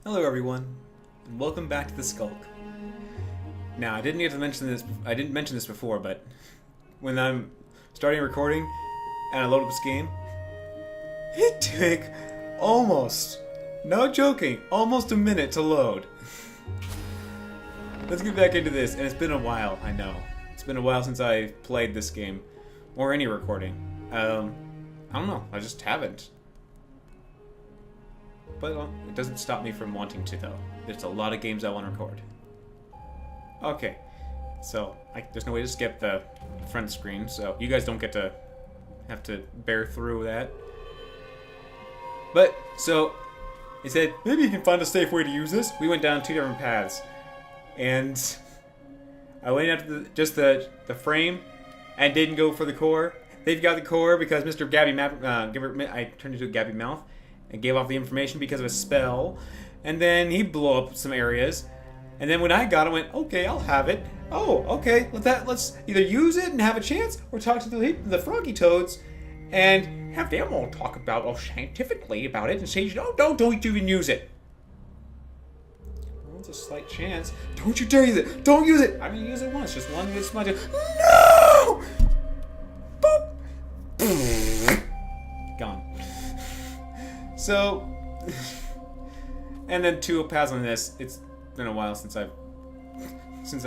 Hello everyone, and welcome back to the Skulk. Now, I didn't get to mention this. I didn't mention this before, but when I'm starting recording and I load up this game, it took almost, no joking, almost a minute to load. Let's get back into this, and it's been a while. I know it's been a while since I played this game or any recording. I don't know. I just haven't. But it doesn't stop me from wanting to, though. There's a lot of games I want to record. Okay, so there's no way to skip the front screen, so you guys don't get to have to bear through that. But, so, he said, maybe you can find a safe way to use this. We went down two different paths. And I went after just the frame and didn't go for the core. They've got the core because Mr. Gabby I turned into a Gabby Mouth and gave off the information because of a spell. And then he blew up some areas. And then when I got it, I went, okay, I'll have it. Oh, okay, let's either use it and have a chance, or talk to the Froggy Toads and have them all talk about scientifically about it and say, don't even use it. Well, it's a slight chance. Don't you dare use it. Don't use it. I mean, use it once. Just one good smudge. No! Boop! Gone. So, and then two paths on this. It's been a while since I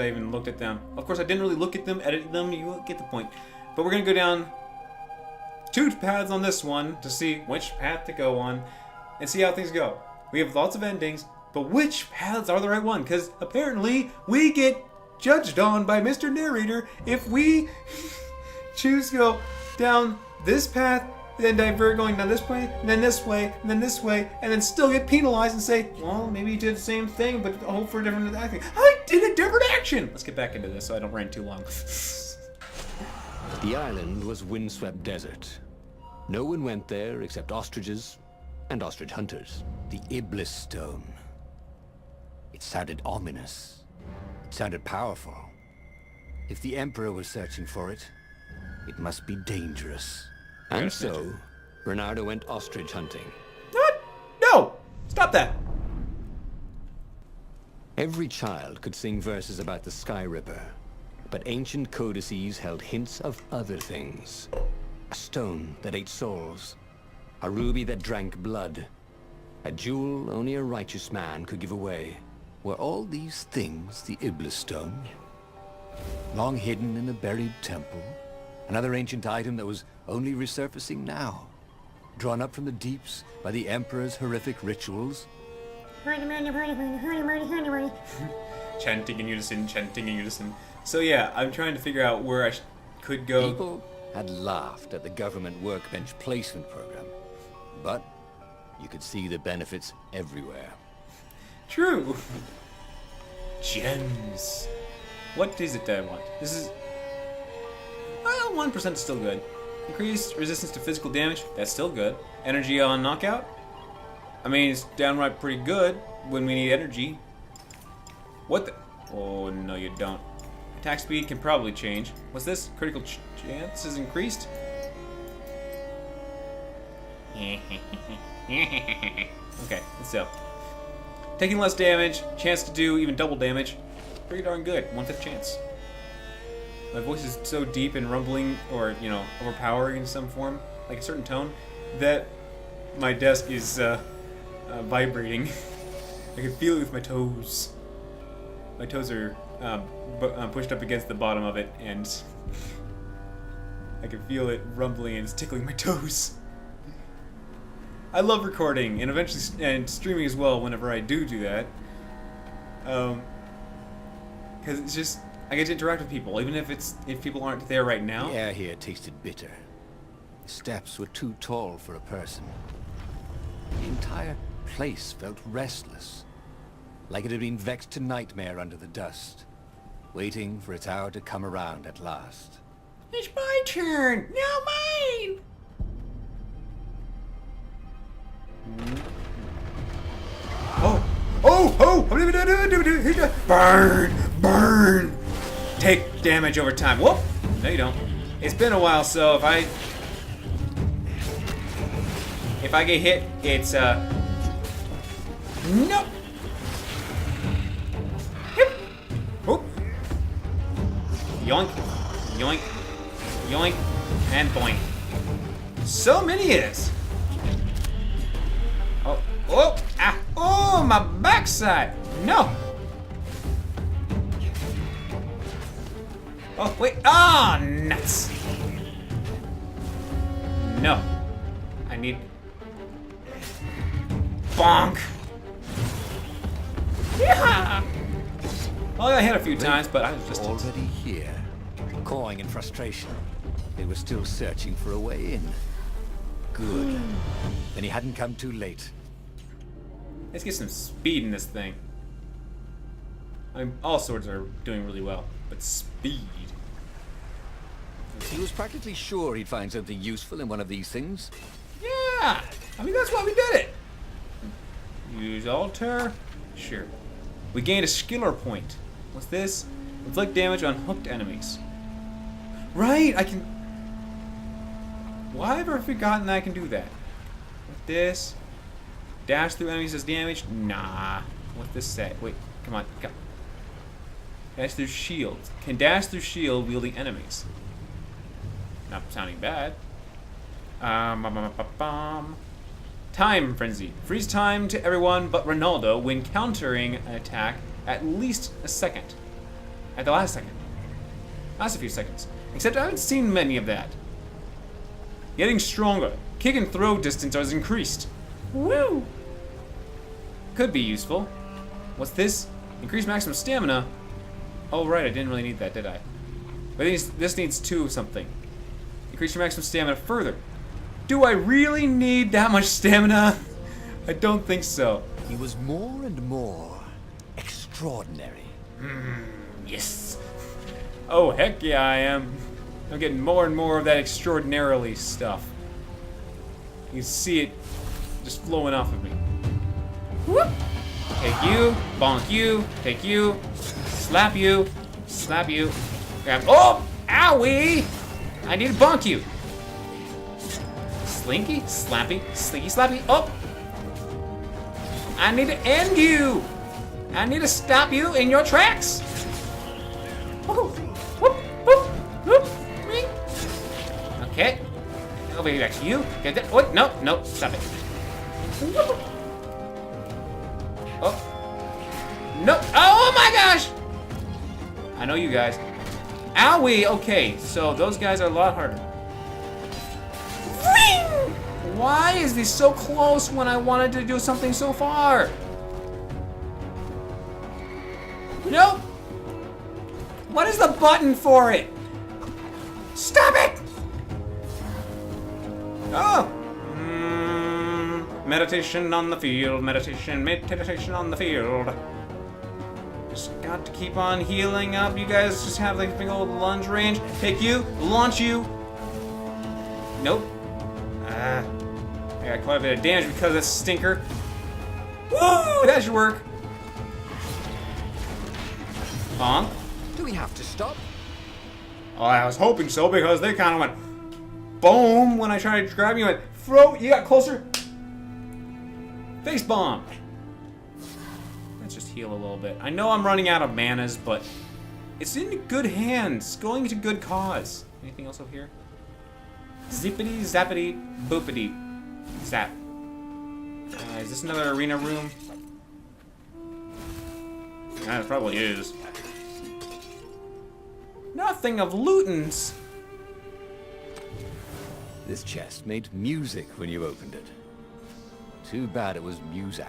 even looked at them. Of course, I didn't really look at them, edit them. You get the point. But we're gonna go down two paths on this one to see which path to go on and see how things go. We have lots of endings, but which paths are the right one? Because apparently we get judged on by Mr. Narrator if we choose to go down this path, then divert going down this way, and then this way, and then this way, and then still get penalized and say, well, maybe you did the same thing, but hope for a different action. I did a different action! Let's get back into this so I don't rant too long. The island was windswept desert. No one went there except ostriches and ostrich hunters. The Iblis Stone. It sounded ominous. It sounded powerful. If the Emperor was searching for it, it must be dangerous. And so, Bernardo went ostrich hunting. What? No! Stop that! Every child could sing verses about the Sky Ripper, but ancient codices held hints of other things. A stone that ate souls, a ruby that drank blood, a jewel only a righteous man could give away. Were all these things the Iblis Stone? Long hidden in a buried temple? Another ancient item that was only resurfacing now? Drawn up from the deeps by the Emperor's horrific rituals? Chanting in unison, chanting in unison. So yeah, I'm trying to figure out where I could go. People had laughed at the government workbench placement program, but you could see the benefits everywhere. True. Gems. What is it that I want? This is... Well, 1% is still good. Increased resistance to physical damage, that's still good. Energy on knockout? I mean, it's downright pretty good when we need energy. What the... Oh, no you don't. Attack speed can probably change. What's this? Critical chance is increased? Okay, let's go. Taking less damage, chance to do even double damage. Pretty darn good. 1/5 chance. My voice is so deep and rumbling, or, overpowering in some form, like a certain tone, that my desk is vibrating. I can feel it with my toes. My toes are pushed up against the bottom of it, and I can feel it rumbling and it's tickling my toes. I love recording and eventually streaming as well whenever I do that. Because it's just, I get to interact with people, even if people aren't there right now. The air here tasted bitter. The steps were too tall for a person. The entire place felt restless, like it had been vexed to nightmare under the dust, waiting for its hour to come around at last. It's my turn! Now mine! Oh! Burn! Burn! Take damage over time. Whoop! No, you don't. It's been a while, so if I get hit, it's Nope. Yoink. Yoink. Yoink. And boink. So many is. Oh. Oh. Ah. Oh, my backside. No. Oh, wait. Ah, nuts. No. I need... Bonk. Yeah. Well, I hit a few times, but I was just... Already here. Cawing in frustration. They were still searching for a way in. Good. Then he hadn't come too late. Let's get some speed in this thing. I mean, all swords are doing really well, but speed. He was practically sure he'd find something useful in one of these things. Yeah! I mean, that's why we did it. Use altar. Sure. We gained a skiller point. What's this? Inflict damage on hooked enemies. Right, I can... Why have I forgotten I can do that? What's this? Dash through enemies as damage? Nah. What's this say? Wait, come on. Come. Dash through shield. Can dash through shield wielding enemies. Not sounding bad. Time frenzy. Freeze time to everyone but Ronaldo when countering an attack at least a second. At the last second. Last a few seconds. Except I haven't seen many of that. Getting stronger. Kick and throw distance is increased. Woo! Could be useful. What's this? Increase maximum stamina. Oh right, I didn't really need that, did I? But this needs 2 of something. Increase your maximum stamina further. Do I really need that much stamina? I don't think so. He was more and more extraordinary. Yes. Oh, heck yeah, I am. I'm getting more and more of that extraordinarily stuff. You can see it just flowing off of me. Whoop! Take you, bonk you, take you, slap you, grab. Oh! Owie! I need to bonk you. Slinky, slappy, slinky, slappy. Oh! I need to end you. I need to stop you in your tracks. Whoop, whoop, whoop, whoop. Okay. Over here back to you. Get that. Wait, no, no, stop it. Oh. No. Oh my gosh! I know you guys. Owie! Okay, so those guys are a lot harder. Why is this so close when I wanted to do something so far? Nope. What is the button for it? Stop it! Oh! Meditation on the field, meditation on the field. Just got to keep on healing up. You guys just have like a big old lunge range. Take you, launch you. Nope. I got quite a bit of damage because of this stinker. Woo! That should work. Bonk. Do we have to stop? Oh, I was hoping so because they kind of went boom when I tried to grab you. Went throw. You got closer. Face bomb. Let's just heal a little bit. I know I'm running out of manas, but it's in good hands. Going to good cause. Anything else over here? Zippity, zappity, boopity, zap. Is this another arena room? Yeah, it probably is. Nothing of lootins. This chest made music when you opened it. Too bad it was Muzak.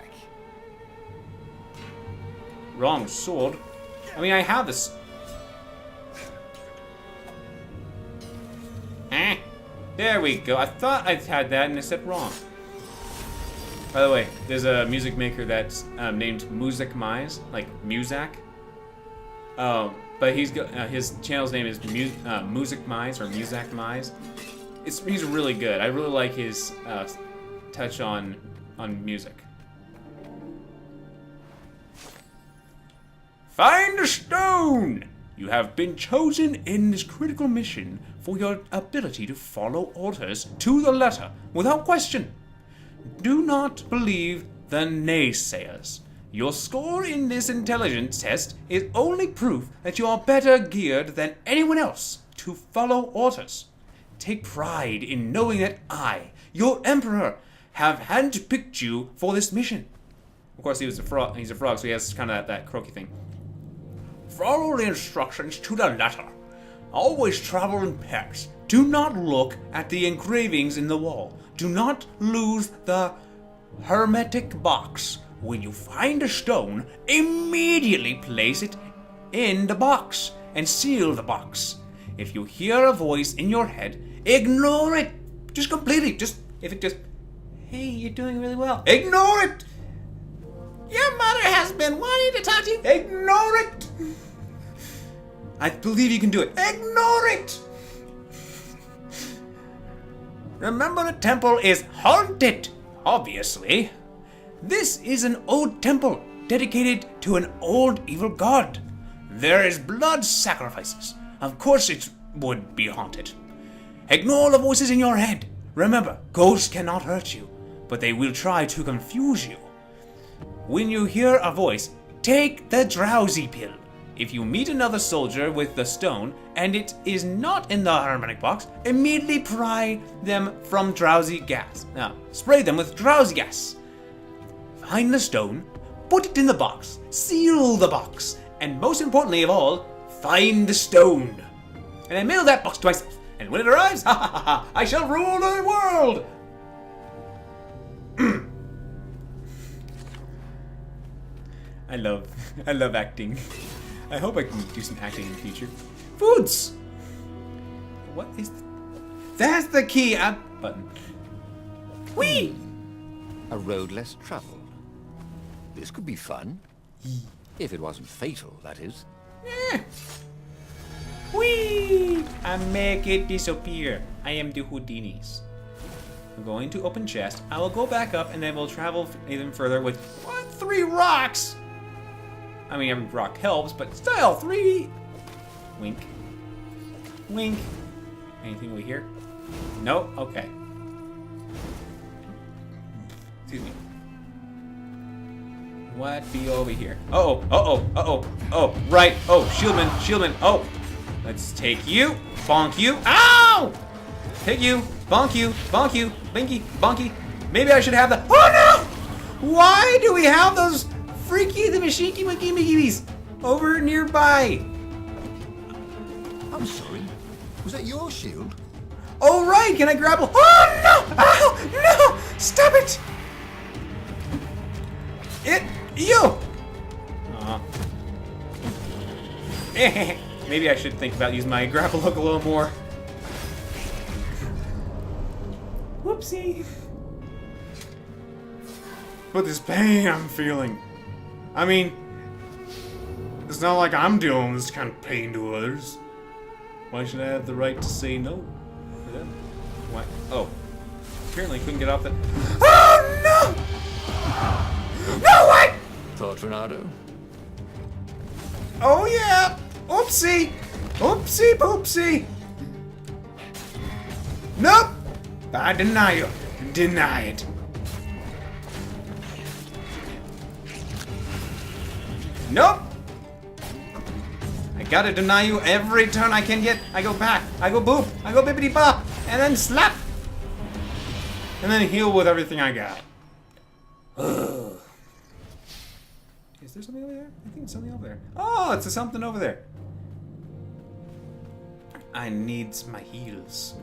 Wrong sword. I mean, I have this. There we go. I thought I had that and I said wrong. By the way, there's a music maker that's named Muzak Mize, like Muzak. But he's got his channel's name is Muzak Mize or Muzak Mize. He's really good. I really like his touch on music. Find a stone! You have been chosen in this critical mission for your ability to follow orders to the letter without question. Do not believe the naysayers. Your score in this intelligence test is only proof that you are better geared than anyone else to follow orders. Take pride in knowing that I, your Emperor, have handpicked you for this mission. Of course, he's a frog, so he has kind of that croaky thing. Follow the instructions to the letter. Always travel in pairs. Do not look at the engravings in the wall. Do not lose the hermetic box. When you find a stone, immediately place it in the box and seal the box. If you hear a voice in your head, ignore it. Just completely. Hey, you're doing really well. Ignore it. Your mother has been wanting to talk to you. Ignore it. I believe you can do it. Ignore it. Remember, the temple is haunted, obviously. This is an old temple dedicated to an old evil god. There is blood sacrifices. Of course it would be haunted. Ignore the voices in your head. Remember, ghosts cannot hurt you, but they will try to confuse you. When you hear a voice, take the drowsy pill. If you meet another soldier with the stone and it is not in the hermetic box, immediately pry them from drowsy gas. Now, spray them with drowsy gas. Find the stone, put it in the box, seal the box, and most importantly of all, find the stone. And then mail that box to myself. And when it arrives, I shall rule the world. I love acting. I hope I can do some acting in the future. Foods! What is... That's the key! Button. Whee! A road less traveled. This could be fun. If it wasn't fatal, that is. Whee! I make it disappear. I am the Houdinis. I'm going to open chest. I will go back up and then we'll travel even further with 3 rocks! I mean, every rock helps, but still, 3! Wink. Wink. Anything over here? Nope. Okay. Excuse me. What be over here? Uh-oh, uh-oh, uh-oh, oh, right. Oh, shieldman, shieldman. Oh, let's take you, bonk you. Ow! Take you, bonk you, binky, bonky. Maybe I should have the... Oh, no! Why do we have those freaky the machinky winky mickeys over nearby? I'm sorry. Was that your shield? Oh, right. Can I grapple? Oh, no! Oh, no! Stop it! You! Maybe I should think about using my grapple hook a little more. Whoopsie. But this pain I'm feeling. I mean, it's not like I'm dealing with this kind of pain to others. Why should I have the right to say no to them? Why? Oh. Apparently I couldn't get off that. Oh, no! No, what? Thought, Renato? Oh, yeah! Oopsie! Oopsie poopsie! Nope! I deny you. Deny it. Nope! I gotta deny you every turn I can get. I go back. I go boop. I go bippity bop. And then slap. And then heal with everything I got. Ugh. Is there something over there? I think it's something over there. Oh, it's something over there. I need my heals.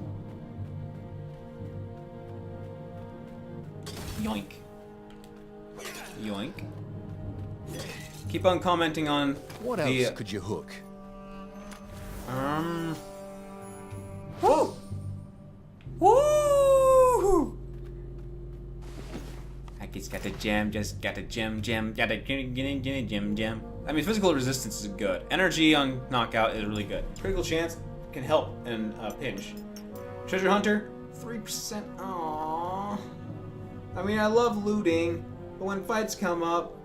Yoink. Yoink. Keep on commenting on what else could you hook? Woo! Woo! I just got a gem, got a gem, got a gem. I mean, physical resistance is good. Energy on knockout is really good. Critical chance can help in a pinch. Treasure hunter, 3%. Aww. I mean, I love looting, but when fights come up,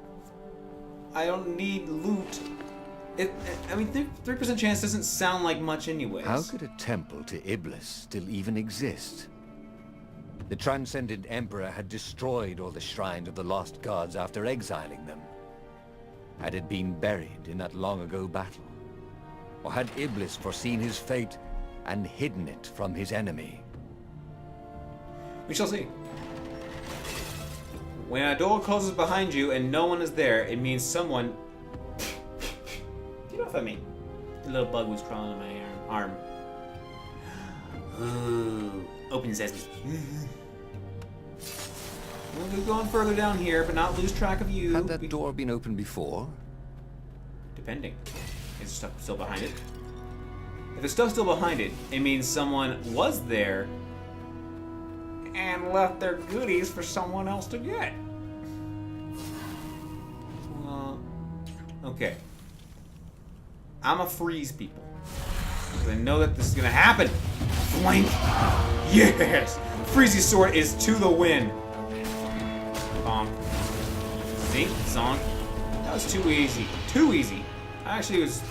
I don't need loot. I mean, 3% chance doesn't sound like much anyways. How could a temple to Iblis still even exist? The Transcendent Emperor had destroyed all the shrines of the lost gods after exiling them. Had it been buried in that long-ago battle? Or had Iblis foreseen his fate and hidden it from his enemy? We shall see. When a door closes behind you and no one is there, it means someone... Get off of me. The little bug was crawling on my arm. Ooh. Open sesame. We'll be going further down here, but not lose track of you. Had that door been open before? Depending. Is stuff still behind it? If there's stuff still behind it, it means someone was there and left their goodies for someone else to get. Well, okay. I'ma freeze people. Because I know that this is gonna happen. Flank! Yes! Freezy sword is to the win. Bonk. See? Zonk. That was too easy. Too easy. I actually was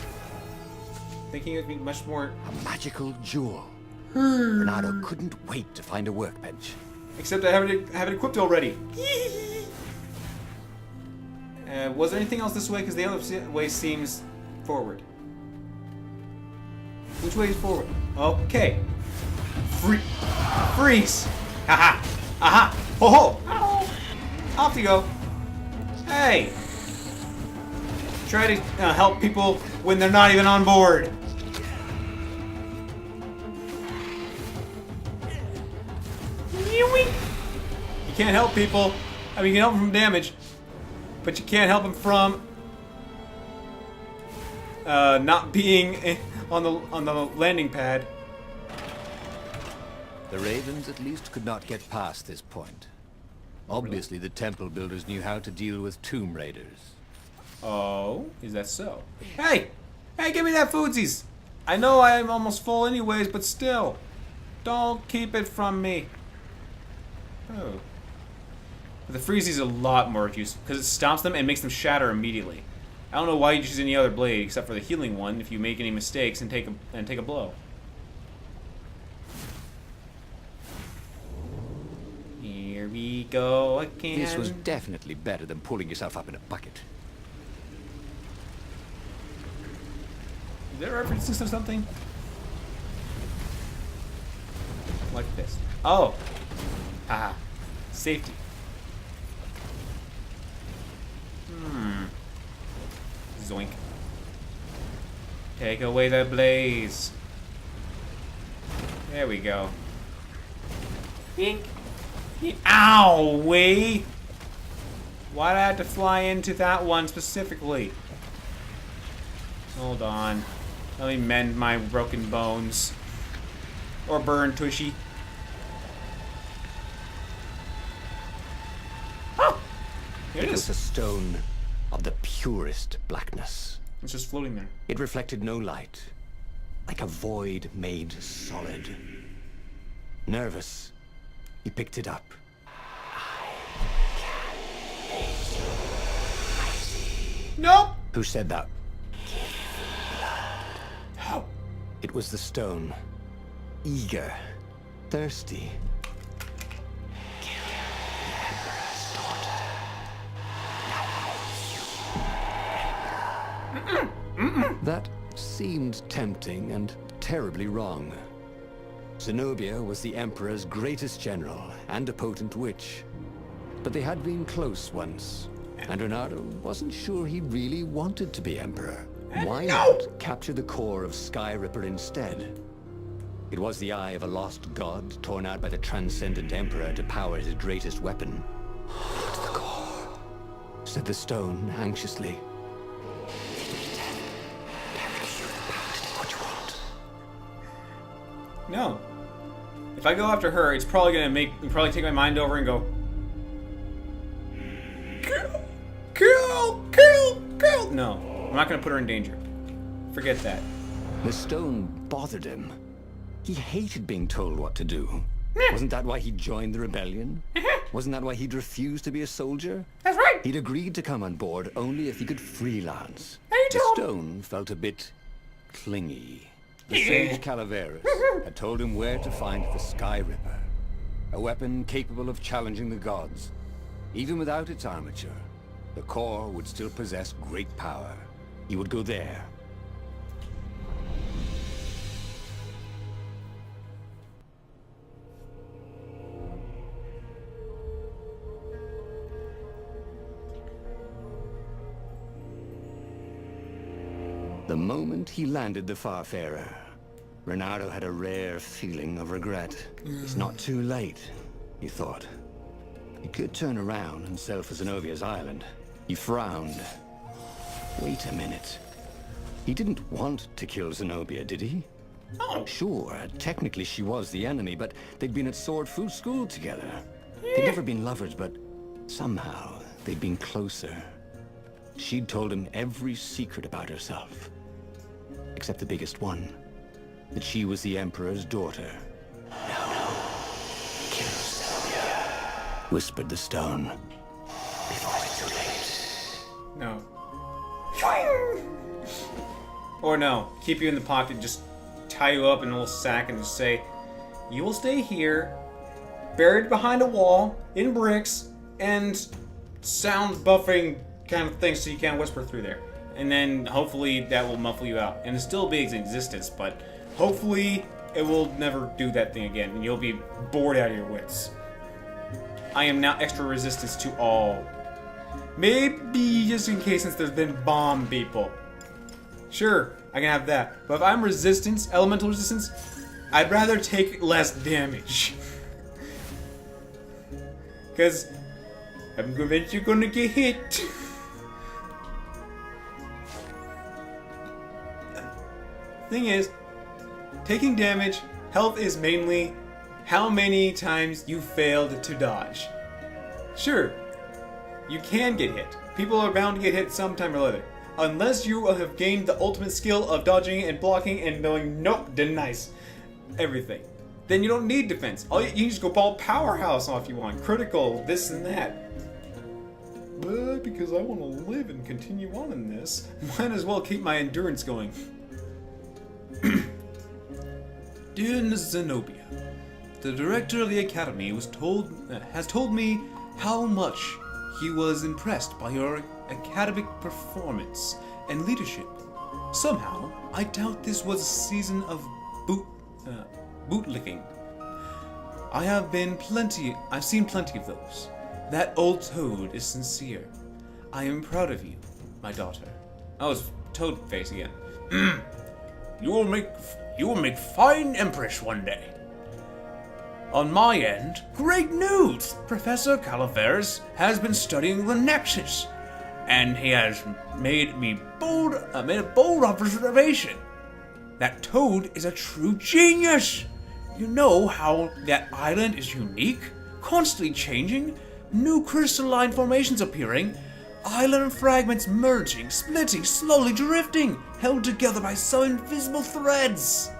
thinking it would be much more... A magical jewel. Bernardo couldn't wait to find a workbench. Except I have it equipped already. Was there anything else this way? Because the other way seems forward. Which way is forward? Okay. Freeze! Haha! Aha! Ho ho! Ow. Off you go. Hey! Try to help people when they're not even on board. You can't help people. I mean, you can help them from damage, but you can't help them from not being on the landing pad. The Ravens at least could not get past this point. Obviously, the temple builders knew how to deal with tomb raiders. Oh, is that so? Hey! Hey, give me that foodsies! I know I'm almost full anyways, but still. Don't keep it from me. Oh. But the freeze is a lot more useful, because it stomps them and makes them shatter immediately. I don't know why you choose any other blade, except for the healing one, if you make any mistakes and take a blow. Here we go again. This was definitely better than pulling yourself up in a bucket. Is there references to something? Like this. Oh! Haha. Safety. Zoink. Take away the blaze. There we go. Bink. Ow! Why'd I have to fly into that one specifically? Hold on. Let me mend my broken bones. Or burn tushy. Oh! Here it It was a is. stone of the purest blackness. It's just floating there. It reflected no light, like a void made solid. Nervous, he picked it up. Nope! Who said that? How? It was the stone. Eager, thirsty. That seemed tempting and terribly wrong. Zenobia was the Emperor's greatest general and a potent witch. But they had been close once, and Bernardo wasn't sure he really wanted to be Emperor. Why not capture the core of Sky Ripper instead? It was the eye of a lost god torn out by the transcendent Emperor to power his greatest weapon. Not the core, said the stone anxiously. No. If I go after her, it's probably gonna probably take my mind over and go. Kill! No, I'm not gonna put her in danger. Forget that. The stone bothered him. He hated being told what to do. Wasn't that why he joined the rebellion? Wasn't that why he'd refused to be a soldier? That's right. He'd agreed to come on board only if he could freelance. Hey, The Tom. stone felt a bit clingy. The sage Calaveras had told him where to find the Sky Ripper, a weapon capable of challenging the gods. Even without its armature, the core would still possess great power. He would go there. The moment he landed the Farfarer, Renato had a rare feeling of regret. It's not too late, he thought. He could turn around and sail for Zenobia's island. He frowned. Wait a minute. He didn't want to kill Zenobia, did he? Oh. Sure, technically she was the enemy, but they'd been at Sword Food School together. They'd never been lovers, but somehow they'd been closer. She'd told him every secret about herself. Except the biggest one. That she was the Emperor's daughter. No. Kill Zenobia, whispered the stone. Before it's too late. No. Or no. Keep you in the pocket, just tie you up in a little sack and just say, you will stay here, buried behind a wall, in bricks, and sound buffering kind of thing so you can't whisper through there. And then hopefully that will muffle you out. And it still be in existence, but hopefully it will never do that thing again and you'll be bored out of your wits. I am now extra resistance to all. Maybe just in case since there's been bomb people. Sure, I can have that. But if I'm resistance, elemental resistance, I'd rather take less damage. Because I'm convinced you're gonna get hit. Thing is, taking damage, health is mainly how many times you failed to dodge. Sure, you can get hit. People are bound to get hit sometime or other. Unless you have gained the ultimate skill of dodging and blocking and going, nope, denies everything. Then you don't need defense. You can just go ball powerhouse off if you want. Critical, this and that. But because I want to live and continue on in this, might as well keep my endurance going. Dear Zenobia, the director of the academy has told me how much he was impressed by your academic performance and leadership. Somehow, I doubt this was a season of bootlicking. I've seen plenty of those. That old toad is sincere. I am proud of you, my daughter. Oh, it's Toad face again. You will make fine empress one day. On my end, great news! Professor Calaveras has been studying the Nexus, and he has made a bold observation. That Toad is a true genius. You know how that island is unique, constantly changing, new crystalline formations appearing, island fragments merging, splitting, slowly drifting, held together by some invisible threads.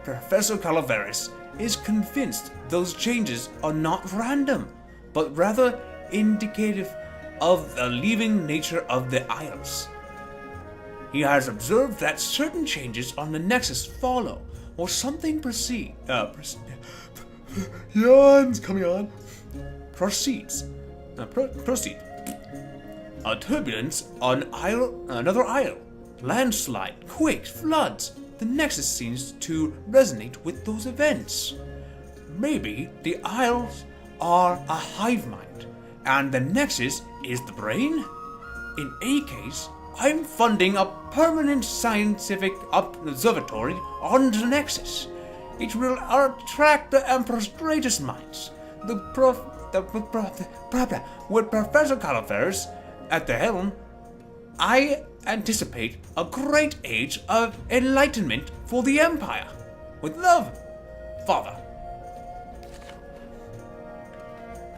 Professor Calaveras is convinced those changes are not random, but rather indicative of the living nature of the Isles. He has observed that certain changes on the Nexus follow, or something proceeds. Yawns coming on. Proceed. A turbulence on another isle. Landslide, quakes, floods. The Nexus seems to resonate with those events. Maybe the Isles are a hive mind, and the Nexus is the brain? In any case, I'm funding a permanent scientific observatory on the Nexus. It will attract the Emperor's greatest minds. With Professor Calaveras at the helm, I anticipate a great age of enlightenment for the Empire. With love, Father.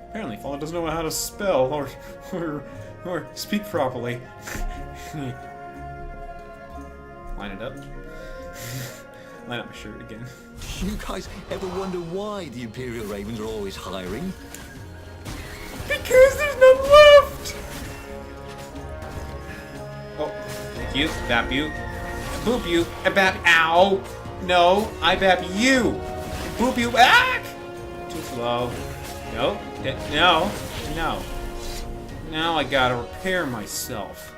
Apparently, Father doesn't know how to spell or speak properly. Line it up. Line up my shirt again. You guys ever wonder why the Imperial Ravens are always hiring? Because there's none left! Oh, thank you. Bap you. Boop you. Bap. Ow! No, I bap you! Boop you. Ah! Too slow. No. No. No. Now I gotta repair myself.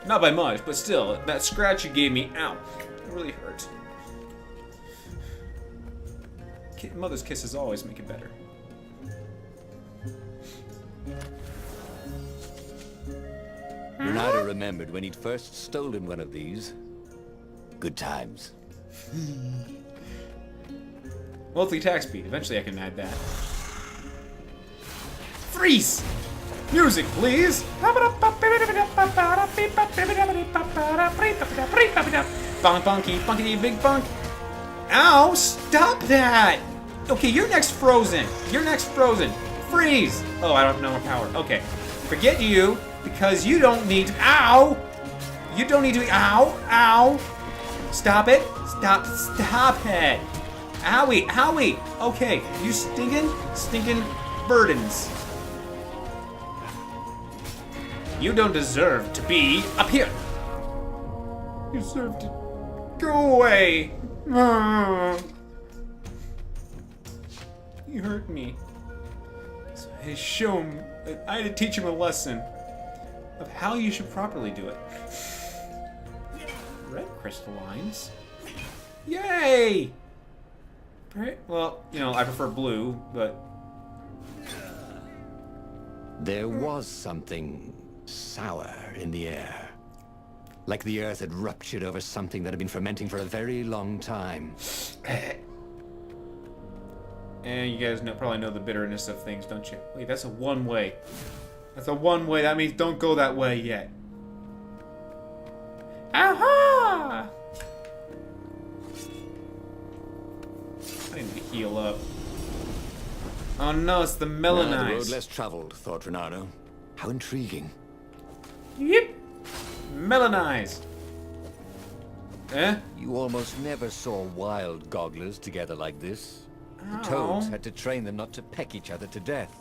Not by much, but still, that scratch you gave me, ow, it really hurt. Mother's kisses always make it better. Renato remembered when he'd first stolen one of these. Good times. Monthly attack speed. Eventually I can add that. Freeze! Music, please! Bonk, bonky, bunkity, big bunk. Ow! Stop that! Okay, you're next frozen. You're next frozen. Freeze! Oh, I don't know more power. Okay. Forget you, because you don't need to. Ow! You don't need to. Ow! Ow! Stop it! Stop! Stop it! Owie! Owie! Okay, you stinking burdens. You don't deserve to be up here. You deserve to go away. You hurt me. So I had to teach him a lesson of how you should properly do it. Red crystallines. Yay! Well, you know, I prefer blue, but... There was something sour in the air. Like the earth had ruptured over something that had been fermenting for a very long time. And you guys probably know the bitterness of things, don't you? Wait, that's a one-way. That's a one-way. That means don't go that way yet. Aha! I need to heal up. Oh no, it's the melanized. The road less traveled, thought Renato. How intriguing. Yep. Melanized. Eh? You almost never saw wild gogglers together like this. The Ow. toads had to train them not to peck each other to death.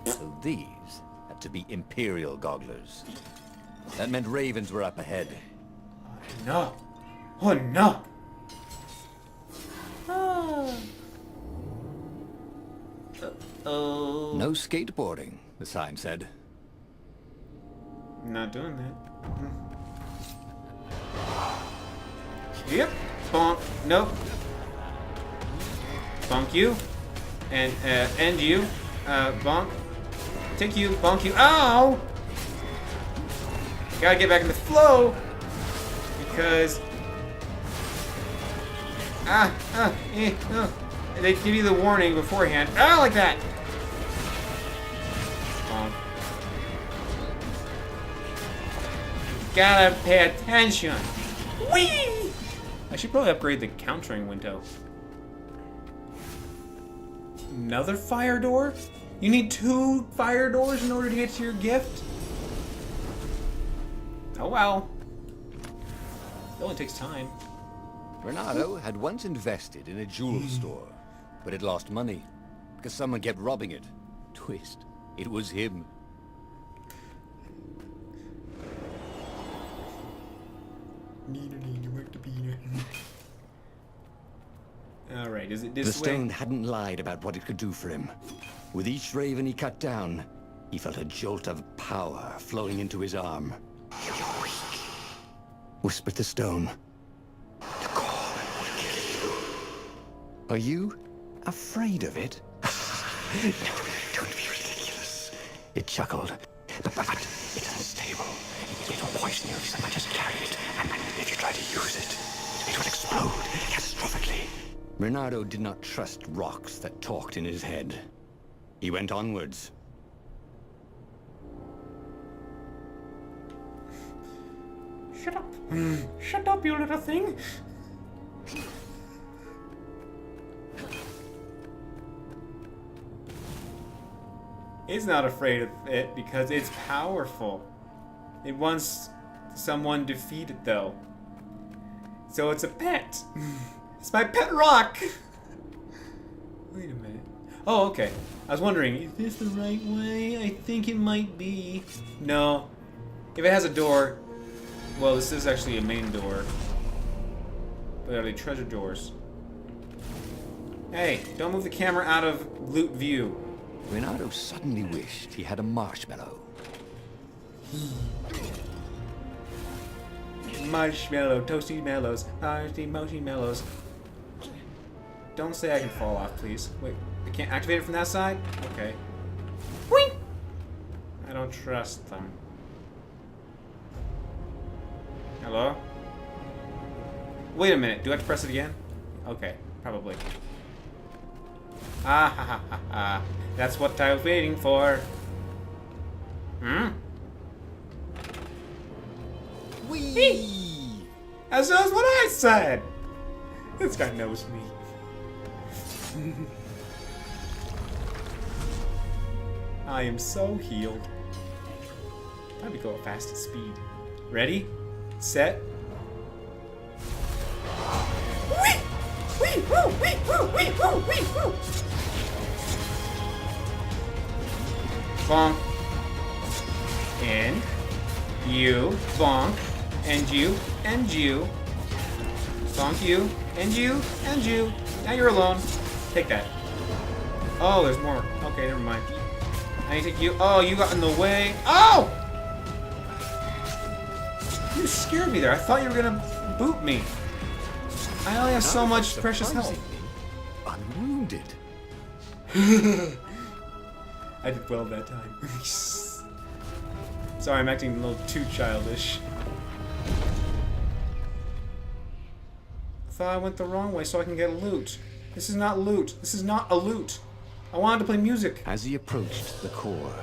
So these had to be imperial gogglers. That meant ravens were up ahead. No. Oh no. Oh. Uh-oh. No skateboarding, the sign said. Not doing that. Yep. Bonk. Nope. Bonk you. And, end you. Bonk. Take you. Bonk you. Ow! Gotta get back in the flow. Because... They give you the warning beforehand. Ah, like that! Bonk. Gotta pay attention. Whee! I should probably upgrade the countering window. Another fire door? You need 2 fire doors in order to get to your gift? Oh well. It only takes time. Renato had once invested in a jewel store, but it lost money because someone kept robbing it. Twist. It was him. Alright, is it this The way? stone hadn't lied about what it could do for him. With each raven he cut down, he felt a jolt of power flowing into his arm. "You're weak," whispered the stone. "The call will kill you." "Are you afraid of it?" "No, don't be ridiculous," it chuckled. But it's unstable. It will poison you if so much as carry it. And if you try to use it, it will explode catastrophically. Renato did not trust rocks that talked in his head. He went onwards. Shut up. Shut up, you little thing. It's not afraid of it because it's powerful. It wants someone defeated, though. So it's a pet. It's my pet rock. Wait a minute. Oh, okay. I was wondering, is this the right way? I think it might be. No. If it has a door... Well, this is actually a main door. But are they treasure doors? Hey, don't move the camera out of loot view. Renato suddenly wished he had a marshmallow. Marshmallow, toasty mellows, toasty mochi mellows. Don't say I can fall off, please. Wait, I can't activate it from that side? Okay. Whee! I don't trust them. Hello? Wait a minute, do I have to press it again? Okay, probably. Ah ha ha ha ha. That's what I was waiting for. Hmm? Whee! That's just what I said! This guy knows me. I am so healed. Let me go at fastest speed. Ready? Set. Wee! Wee! Woo! Wee! Woo! Wee! Woo! Wee! Woo! Bonk. And you. Bonk. And you. And you. Bonk you. And you. And you. Now you're alone. Take that. Oh, there's more. Okay, never mind. I need to take you. Oh, you got in the way. Oh! You scared me there. I thought you were gonna boot me. I only have so much precious health. Unwounded. I did well that time. Sorry, I'm acting a little too childish. Thought I went the wrong way so I can get loot. This is not loot. This is not a loot. I wanted to play music. As he approached the core,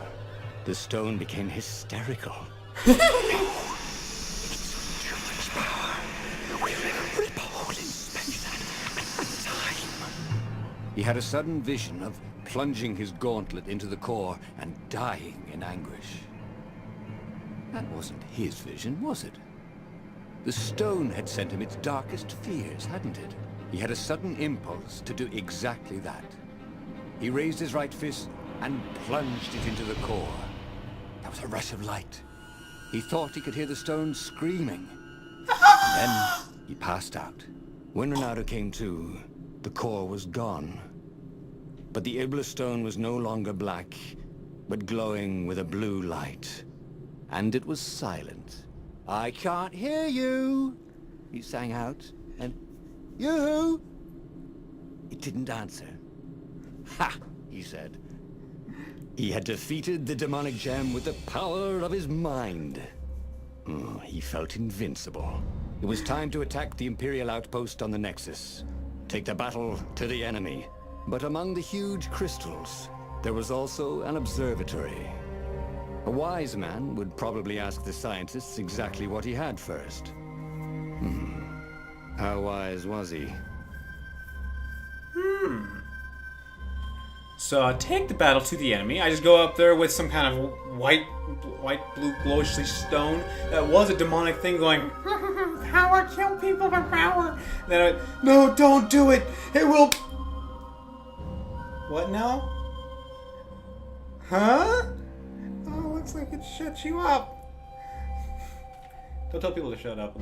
the stone became hysterical. He had a sudden vision of plunging his gauntlet into the core and dying in anguish. That wasn't his vision, was it? The stone had sent him its darkest fears, hadn't it? He had a sudden impulse to do exactly that. He raised his right fist and plunged it into the core. There was a rush of light. He thought he could hear the stone screaming. Then he passed out. When Renato came to, the core was gone. But the Iblis stone was no longer black, but glowing with a blue light. And it was silent. "I can't hear you," he sang out. And, "You?" It didn't answer. "Ha!" he said. He had defeated the demonic gem with the power of his mind. Oh, he felt invincible. It was time to attack the Imperial outpost on the Nexus. Take the battle to the enemy. But among the huge crystals, there was also an observatory. A wise man would probably ask the scientists exactly what he had first. How wise was he? So I take the battle to the enemy. I just go up there with some kind of white, blue, glowishly stone that was a demonic thing going, "Power, kill people for power." Then no, don't do it. It will. What now? Huh? Oh, looks like it shuts you up. Don't tell people to shut up.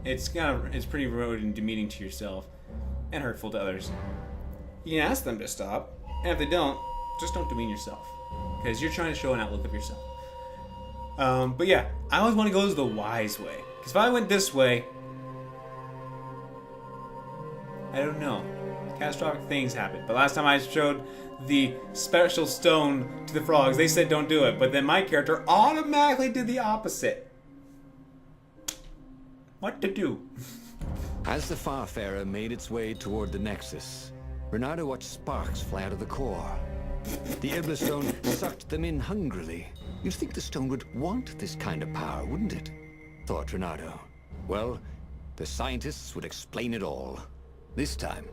It's pretty rude and demeaning to yourself, and hurtful to others. You can ask them to stop. And if they don't, just don't demean yourself. Because you're trying to show an outlook of yourself. But yeah, I always want to go the wise way. Because if I went this way, I don't know. Catastrophic things happen. But last time I showed the special stone to the frogs, they said don't do it. But then my character automatically did the opposite. What to do? As the Farfarer made its way toward the Nexus, Renato watched sparks fly out of the core. The Iblis stone sucked them in hungrily. You'd think the stone would want this kind of power, wouldn't it? Thought Renato. Well, the scientists would explain it all. This time,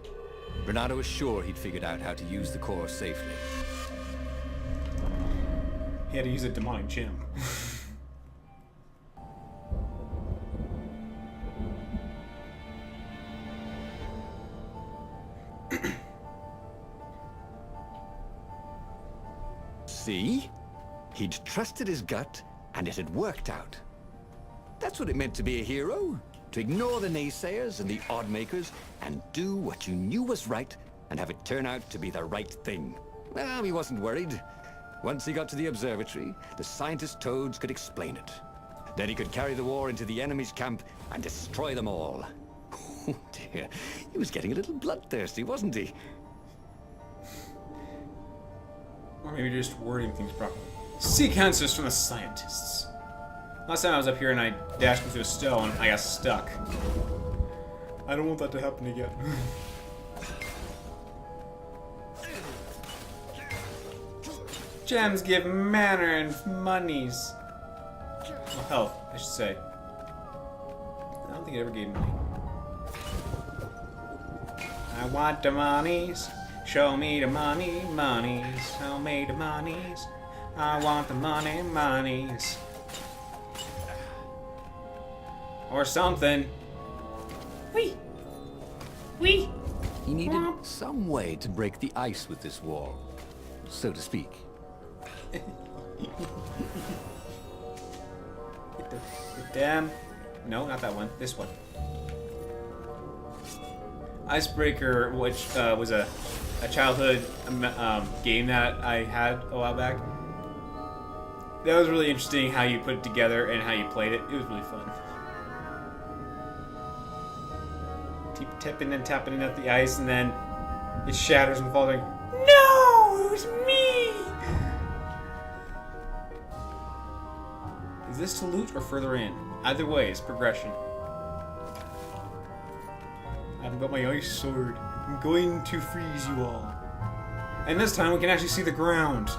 Renato was sure he'd figured out how to use the core safely. He had to use a demonic gem. See? He'd trusted his gut, and it had worked out. That's what it meant to be a hero. To ignore the naysayers and the odd makers, and do what you knew was right, and have it turn out to be the right thing. Well, he wasn't worried. Once he got to the observatory, the scientist toads could explain it. Then he could carry the war into the enemy's camp and destroy them all. Oh dear, he was getting a little bloodthirsty, wasn't he? Or maybe you're just wording things properly. Seek answers from the scientists. Last time I was up here and I dashed into a stone, I got stuck. I don't want that to happen again. Gems give mana and monies. Well, health, I should say. I don't think it ever gave money. I want the monies. Show me the money, monies. Show me the monies. I want the money, monies. Or something. Wee. Wee. He needed some way to break the ice with this wall, so to speak. Damn. No, not that one. This one. Icebreaker, which was a childhood game that I had a while back. That was really interesting how you put it together and how you played it. It was really fun. Keep tipping and tapping at the ice, and then it shatters and falls. No, it was me. Is this to loot or further in? Either way, it's progression. I haven't got my ice sword. I'm going to freeze you all. And this time we can actually see the ground.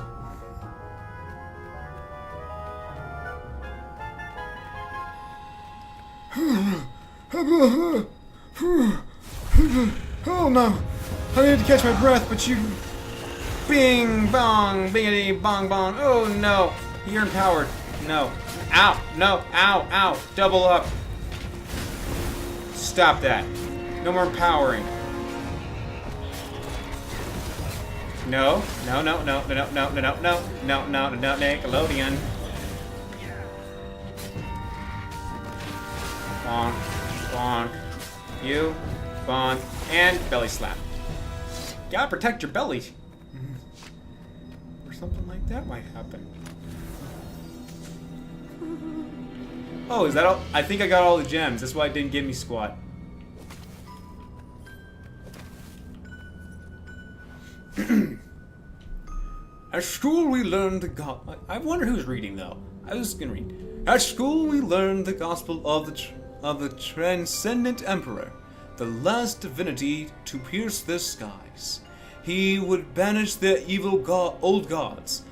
Oh no! I need to catch my breath, but you... Bing, bong, bingity, bong, bong. Oh no! You're empowered. No. Ow! No! Ow! Ow! Double up! Stop that. No more empowering. No. No, no, no, no, no, no, no, no, no, no, no, no, Nickelodeon. Bonk. Bonk. You. Bonk. And belly slap. Gotta protect your belly. Or something like that might happen. Oh, is that all? I think I got all the gems. That's why it didn't give me squat. At school we learned the I wonder who's reading though. I was just gonna read. At school we learned the gospel of the transcendent emperor, the last divinity to pierce the skies. He would banish the evil old gods.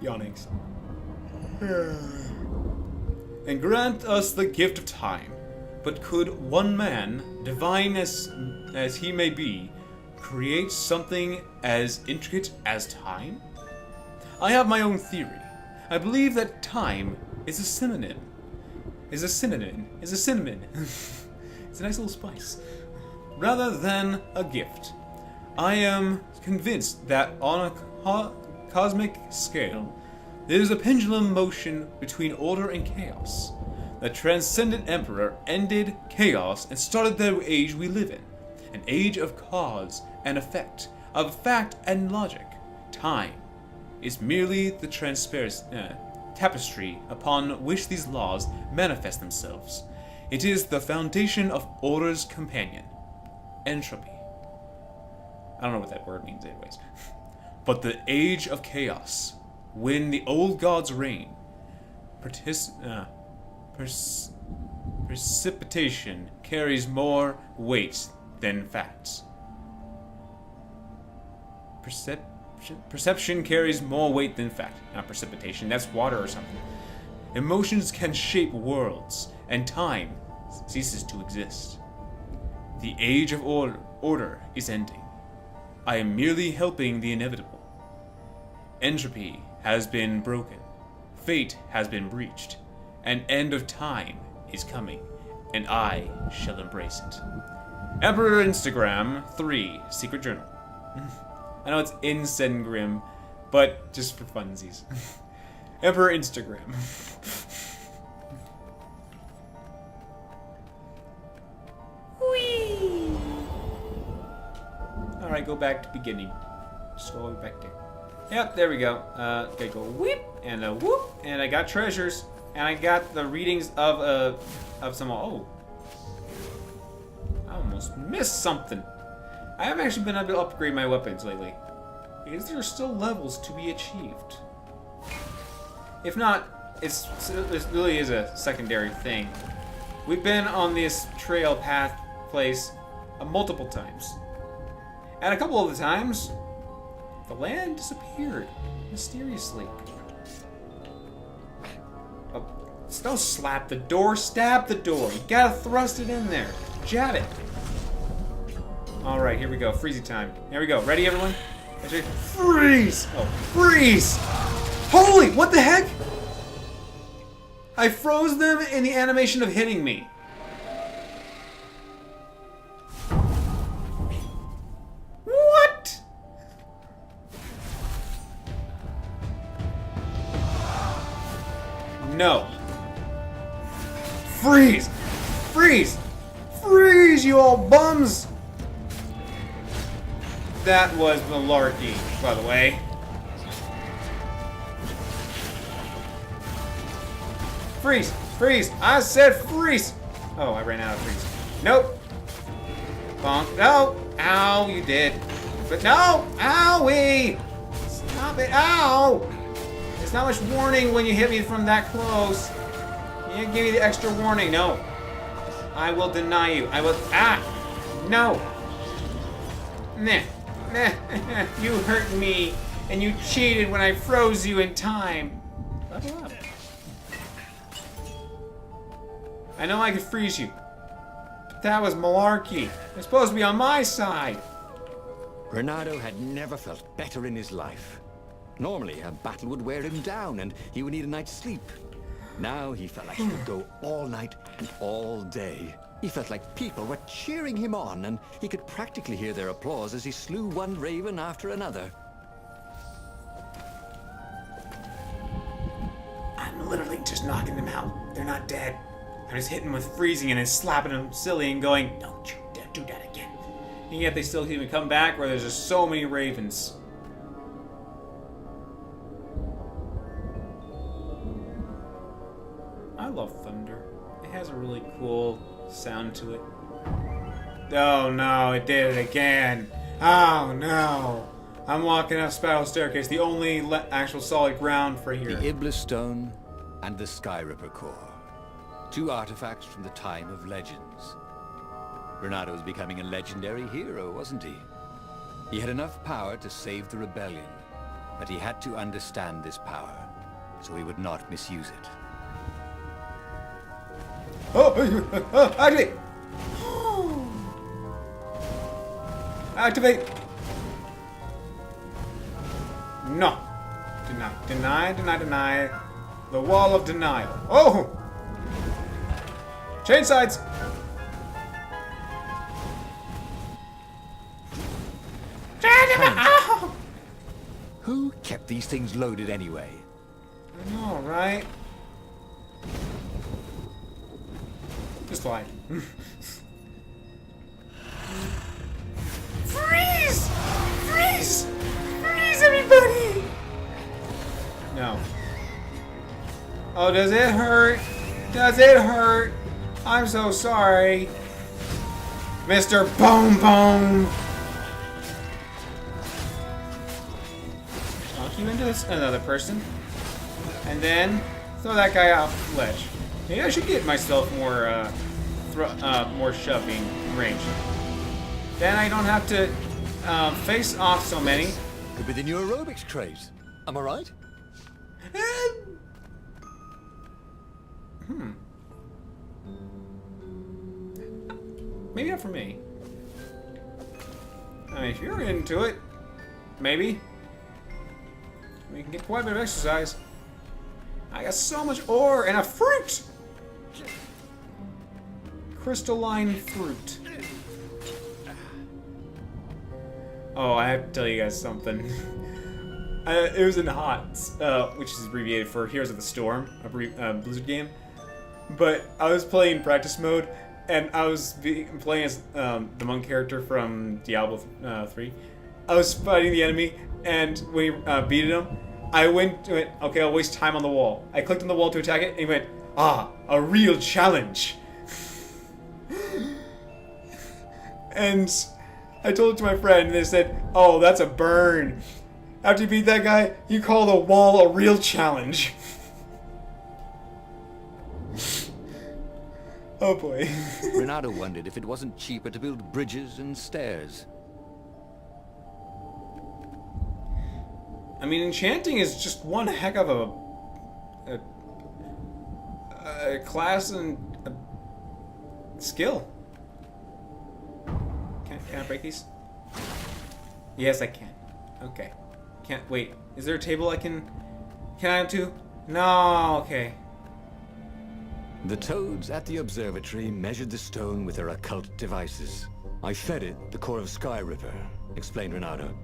Yawnings. And grant us the gift of time. But could one man, divine as he may be, create something as intricate as time? I have my own theory. I believe that time is a synonym. Is a synonym. It's a nice little spice. Rather than a gift. I am convinced that on a cosmic scale, there is a pendulum motion between order and chaos. The transcendent emperor ended chaos and started the age we live in. An age of cause and effect, of fact and logic. Time is merely the tapestry upon which these laws manifest themselves. It is the foundation of order's companion. Entropy. I don't know what that word means anyways. But the age of chaos, when the old gods reign, precipitation carries more weight than facts. Perception carries more weight than fact. Not precipitation, that's water or something. Emotions can shape worlds, and time ceases to exist. The age of order is ending. I am merely helping the inevitable. Entropy has been broken. Fate has been breached. An end of time is coming, and I shall embrace it. Emperor Instagram 3 Secret Journal. I know it's Insengrim, but just for funsies. Emperor Instagram. Whee! Alright, go back to beginning. Just go back there. Yep, there we go. Okay, go whoop and a whoop, and I got treasures, and I got the readings of some. Oh, I almost missed something. I haven't actually been able to upgrade my weapons lately. Because there are still levels to be achieved. If not, it really is a secondary thing. We've been on this trail path place multiple times. And a couple of the times, the land disappeared mysteriously. Don't slap the door, stab the door. You gotta thrust it in there. Jab it. Alright, here we go. Freezy time. Here we go. Ready, everyone? Freeze! Oh, freeze! Holy, what the heck? I froze them in the animation of hitting me. What? No. Freeze! Freeze! Freeze, you old bums! That was malarkey, by the way. Freeze! Freeze! I said freeze! Oh, I ran out of freeze. Nope. Bonk. No! Ow, you did. But no! Owie! Stop it! Ow! There's not much warning when you hit me from that close. You give me the extra warning. No. I will deny you. I will. Ah! No! Nah. You hurt me, and you cheated when I froze you in time. Level up. I know I could freeze you, but that was malarkey. It's supposed to be on my side. Renato had never felt better in his life. Normally, a battle would wear him down, and he would need a night's sleep. Now he felt like he could go all night and all day. He felt like people were cheering him on, and he could practically hear their applause as he slew one raven after another. I'm literally just knocking them out. They're not dead. I'm just hitting them with freezing and then slapping them silly and going, don't you dare do that again. And yet they still keep me come back where there's just so many ravens. I love thunder. It has a really cool sound to it. Oh no, it did it again. Oh no. I'm walking up Spiral Staircase, the only actual solid ground for here. The Iblis Stone and the Skyripper Core. Two artifacts from the time of legends. Renato was becoming a legendary hero, wasn't he? He had enough power to save the rebellion, but he had to understand this power, so he would not misuse it. Activate! Activate! No. Deny, deny, deny, deny. The wall of denial. Oh! Chain sides! Who kept these things loaded anyway? I know, right? Just fly. Freeze! Freeze! Freeze, everybody! No. Oh, does it hurt? Does it hurt? I'm so sorry. Mr. Boom Boom! Knock you into this another person. And then throw that guy off the ledge. Maybe I should get myself more more shoving range. Then I don't have to face off so many. Could be the new aerobics craze. Am I right? Maybe not for me. I mean, if you're into it, maybe. We can get quite a bit of exercise. I got so much ore and a fruit! Crystalline fruit. Oh, I have to tell you guys something. It was in HOTS, which is abbreviated for Heroes of the Storm, a Blizzard game. But I was playing practice mode, and I was playing as the monk character from Diablo 3. I was fighting the enemy, And when he beat him, I went, okay, I'll waste time on the wall. I clicked on the wall to attack it, and he went, ah, a real challenge. And I told it to my friend, and they said, oh, that's a burn. After you beat that guy, you call the wall a real challenge. Oh boy. Renato wondered if it wasn't cheaper to build bridges and stairs. I mean, enchanting is just one heck of a class and a skill. Can I break these? Yes, I can. Okay. Can't wait. Is there a table I can add to? No. Okay. The toads at the observatory measured the stone with their occult devices. I fed it the core of Sky Ripper, explained Renato.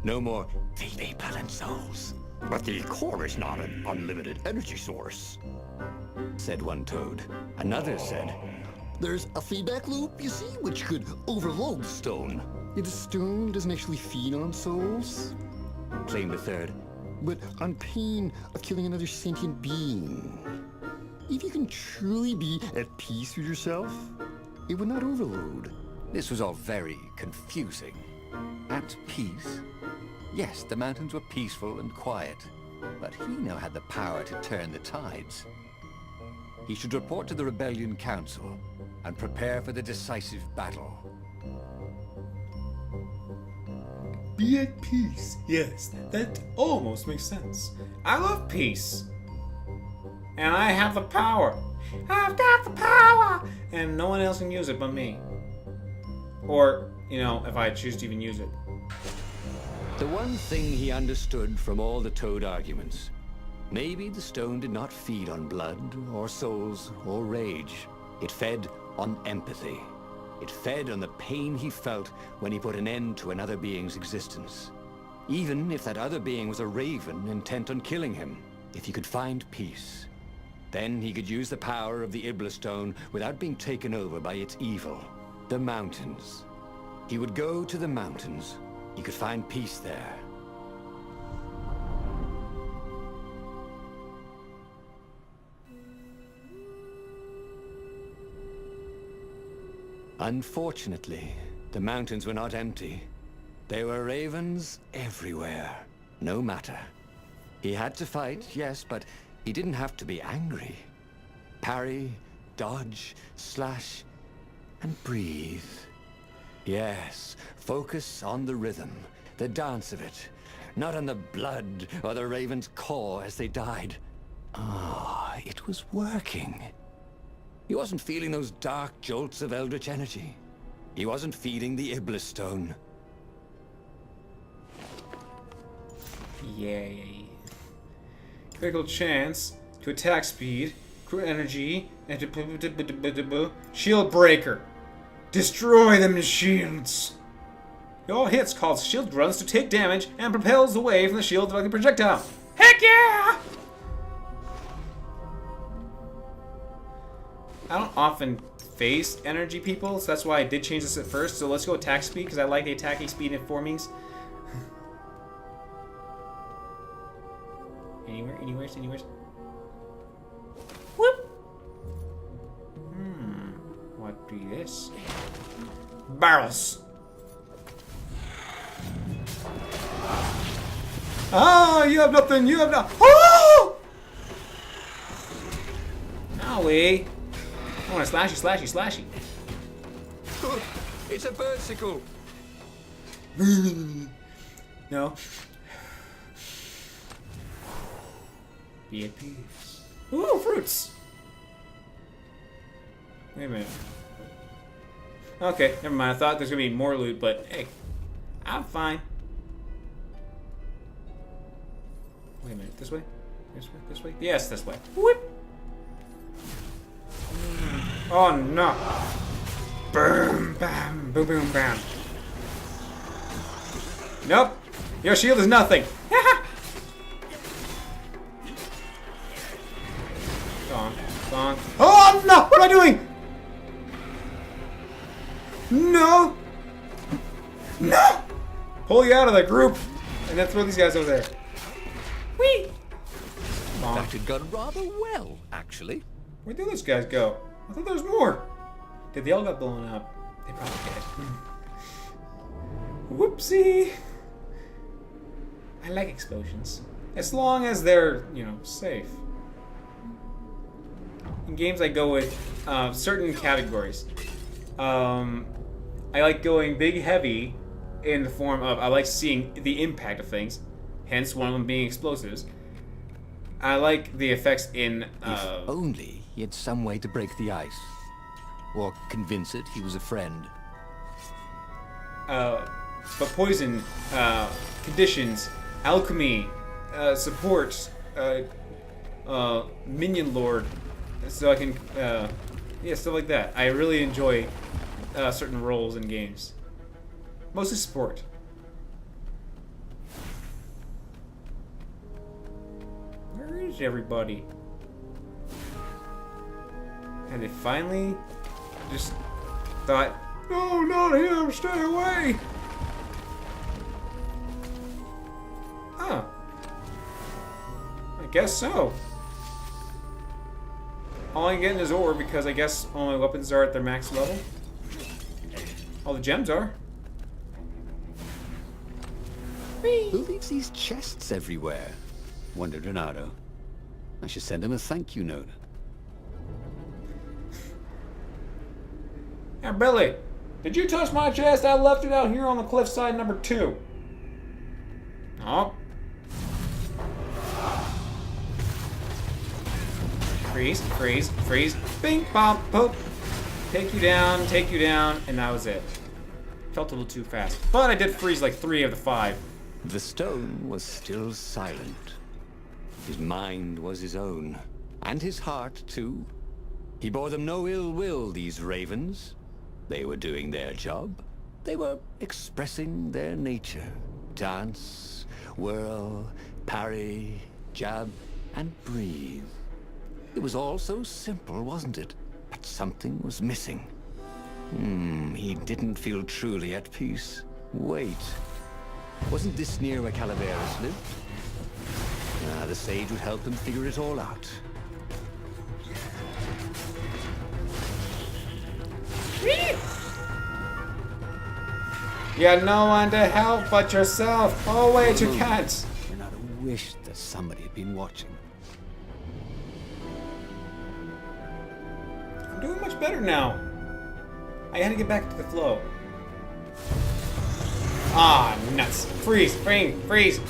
No more Vive Palinsols. But the core is not an unlimited energy source, said one toad. Another said, there's a feedback loop, you see, which could overload the stone. The stone doesn't actually feed on souls, claimed a third. but on pain of killing another sentient being. If you can truly be at peace with yourself, it would not overload. This was all very confusing. At peace? Yes, the mountains were peaceful and quiet, but he now had the power to turn the tides. He should report to the Rebellion Council and prepare for the decisive battle. Be at peace. Yes, that almost makes sense. I love peace. And I have the power. I've got the power! And no one else can use it but me. Or, you know, if I choose to even use it. The one thing he understood from all the Toad arguments, maybe the stone did not feed on blood, or souls, or rage. It fed on empathy. It fed on the pain he felt when he put an end to another being's existence. Even if that other being was a raven intent on killing him. If he could find peace, then he could use the power of the Ibla Stone without being taken over by its evil. The mountains. He would go to the mountains. He could find peace there. Unfortunately, the mountains were not empty. There were ravens everywhere. No matter. He had to fight, yes, but he didn't have to be angry. Parry, dodge, slash, and breathe. Yes, focus on the rhythm, the dance of it, not on the blood or the raven's core as they died. Ah, it was working. He wasn't feeling those dark jolts of eldritch energy. He wasn't feeding the Iblis Stone. Yay. Critical chance to attack speed, crit energy, and to shield breaker. Destroy them in shields. Your hits cause shield runs to take damage and propels away from the shield like a projectile. Heck yeah! I don't often face energy people, so that's why I did change this at first. So let's go attack speed, because I like the attacking speed and formings. Anywhere. Whoop! What be this? Barrels! Ah, you have nothing, you have no- Oh! Owie! I want to slashy. It's a birdsicle! No. Be at peace. Ooh, fruits! Wait a minute. Okay, never mind. I thought there's gonna be more loot, but hey, I'm fine. Wait a minute. This way? This way? Yes, this way. Whoop! Oh no! Boom, bam, boom, boom, bam. Nope! Your shield is nothing! Gone. Oh no! What am I doing? No! No! Pull you out of the group! And then throw these guys over there. Whee! Bonk. That had gone rather well, actually. Where did those guys go? I thought there was more. Did they all got blown up? They probably did. Whoopsie. I like explosions. As long as they're, you know, safe. In games I go with certain categories. I like going big heavy in the form of I like seeing the impact of things. Hence one of them being explosives. I like the effects in If only he had some way to break the ice. Or convince it he was a friend. but poison, conditions, alchemy, support, minion lord, so I can, yeah, stuff like that. I really enjoy certain roles in games. Mostly support. Where is everybody? And they finally just thought, "No, not him! Stay away!" Huh. I guess so. All I'm getting is ore because I guess all my weapons are at their max level. All the gems are. Who leaves these chests everywhere? Wondered Renato. I should send him a thank you note. Hey, Billy, did you touch my chest? I left it out here on the cliffside number 2. Oh. Freeze, freeze, freeze. Bing, bop, poop. Take you down, and that was it. Felt a little too fast. But I did freeze like 3 of the 5. The stone was still silent. His mind was his own, and his heart too. He bore them no ill will, these ravens. They were doing their job. They were expressing their nature. Dance, whirl, parry, jab, and breathe. It was all so simple, wasn't it? But something was missing. He didn't feel truly at peace. Wait. Wasn't this near where Calaveras lived? The sage would help him figure it all out. You got no one to help but yourself. Oh wait, you can't. Renato wished that somebody had been watching. I'm doing much better now. I had to get back to the flow. Ah, nuts. Freeze, freeze.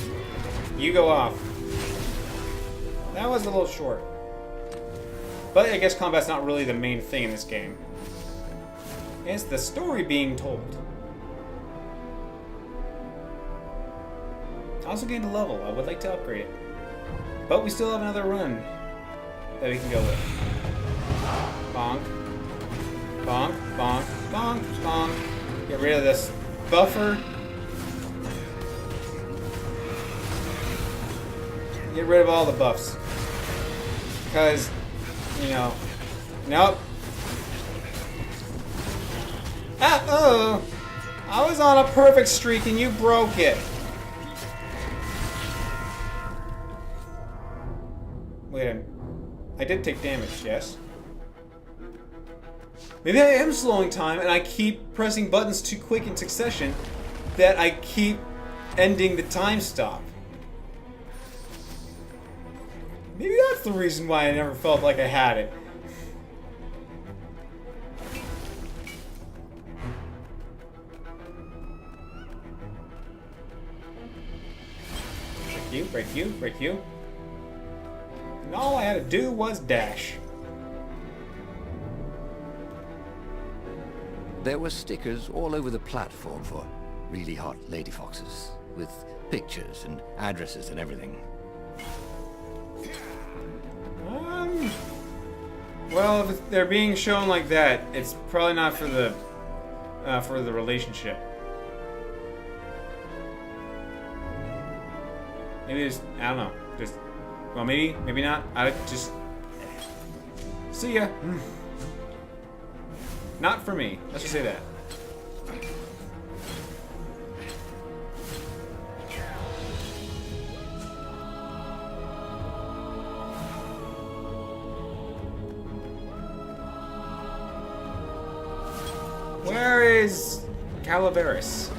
You go off. That was a little short. But I guess combat's not really the main thing in this game. It's the story being told. I also gained a level. I would like to upgrade it. But we still have another run that we can go with. Bonk. Bonk, bonk, bonk, bonk. Get rid of this buffer. Get rid of all the buffs. Because, you know... Nope. Uh-oh! I was on a perfect streak and you broke it. Wait a minute. I did take damage, yes? Maybe I am slowing time and I keep pressing buttons too quick in succession that I keep ending the time stop. Maybe that's the reason why I never felt like I had it. Break you. And all I had to do was dash. There were stickers all over the platform for really hot lady foxes, with pictures and addresses and everything. Well, if they're being shown like that, it's probably not for the relationship. Maybe just, I don't know. Just, well, maybe not. I just see ya. Not for me. Let's just say that. Calaveras.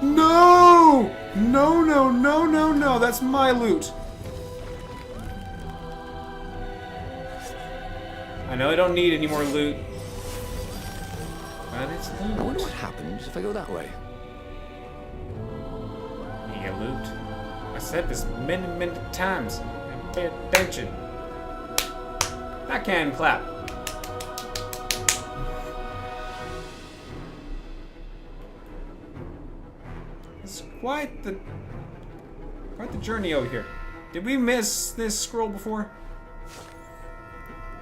No! No, no, no, no, no. That's my loot. I know I don't need any more loot. But it's loot. I wonder what happens if I go that way. You get loot. I said this many, many times. Pay attention. Backhand clap. It's quite the journey over here. Did we miss this scroll before?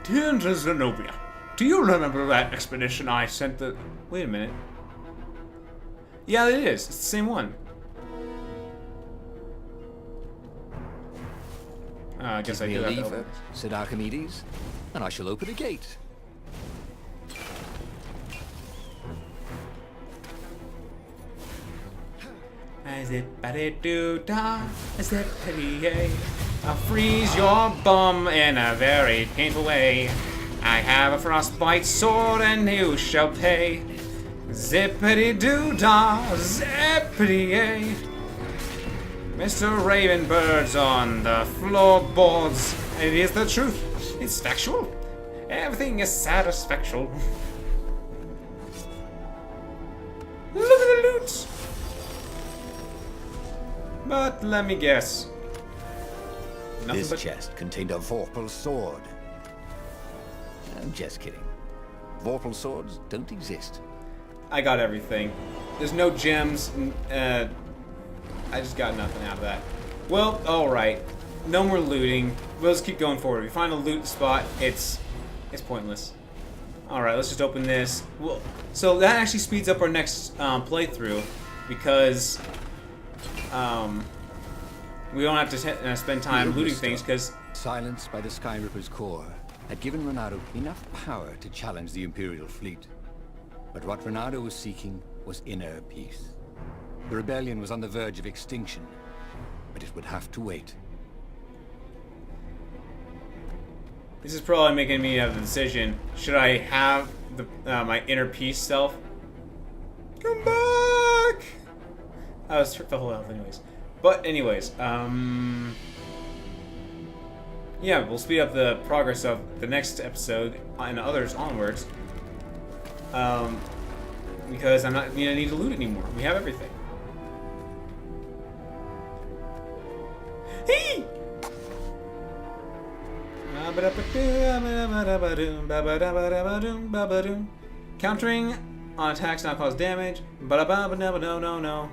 Dear Zenobia, do you remember that expedition I sent the... Wait a minute. Yeah, it is. It's the same one. I guess I do have to open it. Said Archimedes, and I shall open a gate. I'll freeze your bum in a very painful way. I have a frostbite sword and you shall pay. Zippity-doo-dah, zippity-yay. Mr. Ravenbird's on the floorboards. It is the truth. It's factual. Everything is satisfactual. Look at the loot. But let me guess. Nothing This chest contained a Vorpal sword. I'm just kidding. Vorpal swords don't exist. I got everything. There's no gems. I just got nothing out of that. Well, alright. No more looting. We'll just keep going forward. If we find a loot spot, it's pointless. Alright, let's just open this. Well, so that actually speeds up our next playthrough because we don't have to spend time looting things because... Silenced by the Sky Ripper's core had given Reynardo enough power to challenge the Imperial fleet. But what Reynardo was seeking was inner peace. The rebellion was on the verge of extinction, but it would have to wait. This is probably making me have the decision. Should I have the my inner peace self? Come back! I was the whole health anyways. But anyways, yeah, we'll speed up the progress of the next episode and others onwards. Because I'm not gonna need to loot anymore. We have everything. Hey! Countering on attacks now cause damage. No.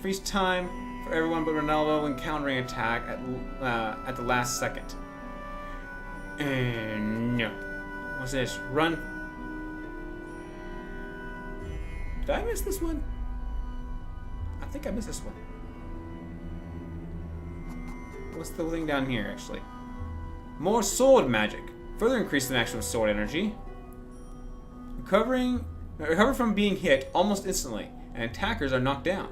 Freeze time for everyone but Ronaldo when countering attack at the last second. No. What's this? Run. Did I miss this one? I think I missed this one. What's the thing down here, actually? More sword magic. Further increase the maximum sword energy. Recover from being hit almost instantly, and attackers are knocked down.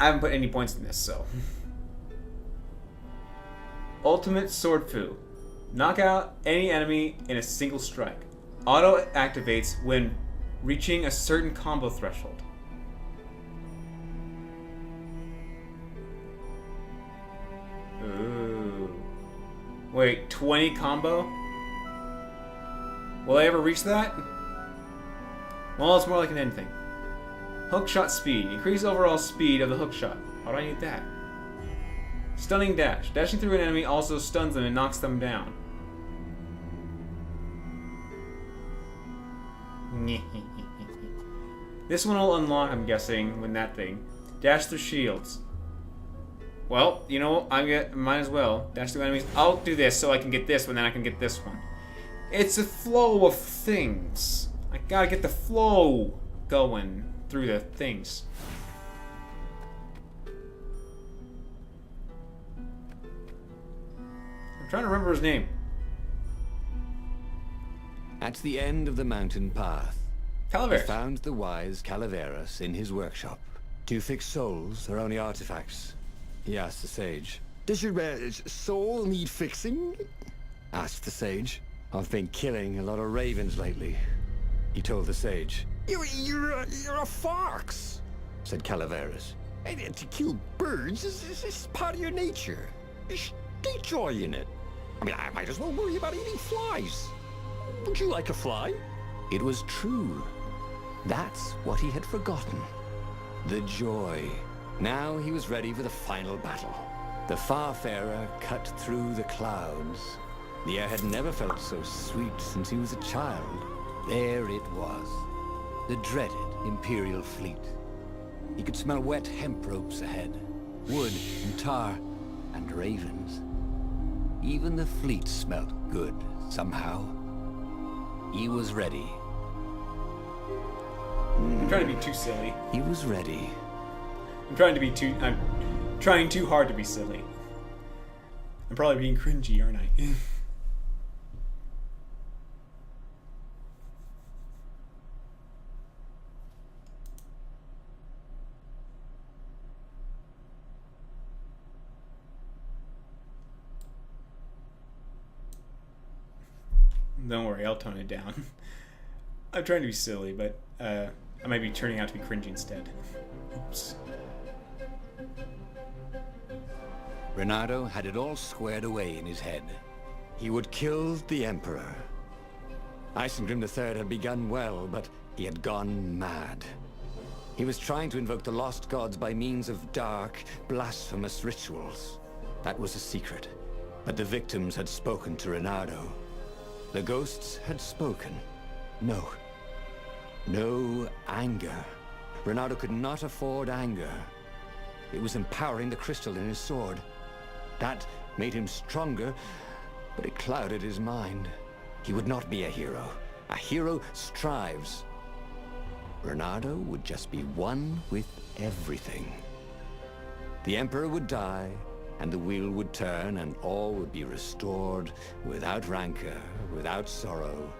I haven't put any points in this, so. Ultimate Sword Fu. Knock out any enemy in a single strike. Auto activates when reaching a certain combo threshold. Ooh. Wait, 20 combo? Will I ever reach that? Well, it's more like an end thing. Hookshot speed. Increase overall speed of the hookshot. How do I need that? Stunning dash. Dashing through an enemy also stuns them and knocks them down. This one will unlock, I'm guessing, when that thing. Dash through shields. Well, you know, might as well. Dash through enemies. I'll do this so I can get this one, then I can get this one. It's a flow of things. I gotta get the flow going through the things. I'm trying to remember his name. At the end of the mountain path, Calaveras. he found the wise Calaveras in his workshop, Do you fix souls or only artifacts? He asked the sage. Does your soul need fixing? Asked the sage. I've been killing a lot of ravens lately, he told the sage. You're a fox, said Calaveras. and to kill birds is part of your nature. Just take joy in it. I mean, I might as well worry about eating flies. Would you like a fly? It was true. That's what he had forgotten. The joy. Now he was ready for the final battle. The Farfarer cut through the clouds. The air had never felt so sweet since he was a child. There it was. The dreaded Imperial fleet. He could smell wet hemp ropes ahead. Wood and tar and ravens. Even the fleet smelt good, somehow. He was ready. I'm trying to be too silly. He was ready. I'm trying too hard to be silly. I'm probably being cringy, aren't I? Don't worry, I'll tone it down. I'm trying to be silly, but I might be turning out to be cringy instead. Oops. Renato had it all squared away in his head. He would kill the Emperor. Isengrim III had begun well, but he had gone mad. He was trying to invoke the lost gods by means of dark, blasphemous rituals. That was a secret. But the victims had spoken to Renato. The ghosts had spoken. No. No anger. Renato could not afford anger. It was empowering the crystal in his sword. That made him stronger, but it clouded his mind. He would not be a hero. A hero strives. Renato would just be one with everything. The Emperor would die, and the wheel would turn, and all would be restored without rancor, without sorrow,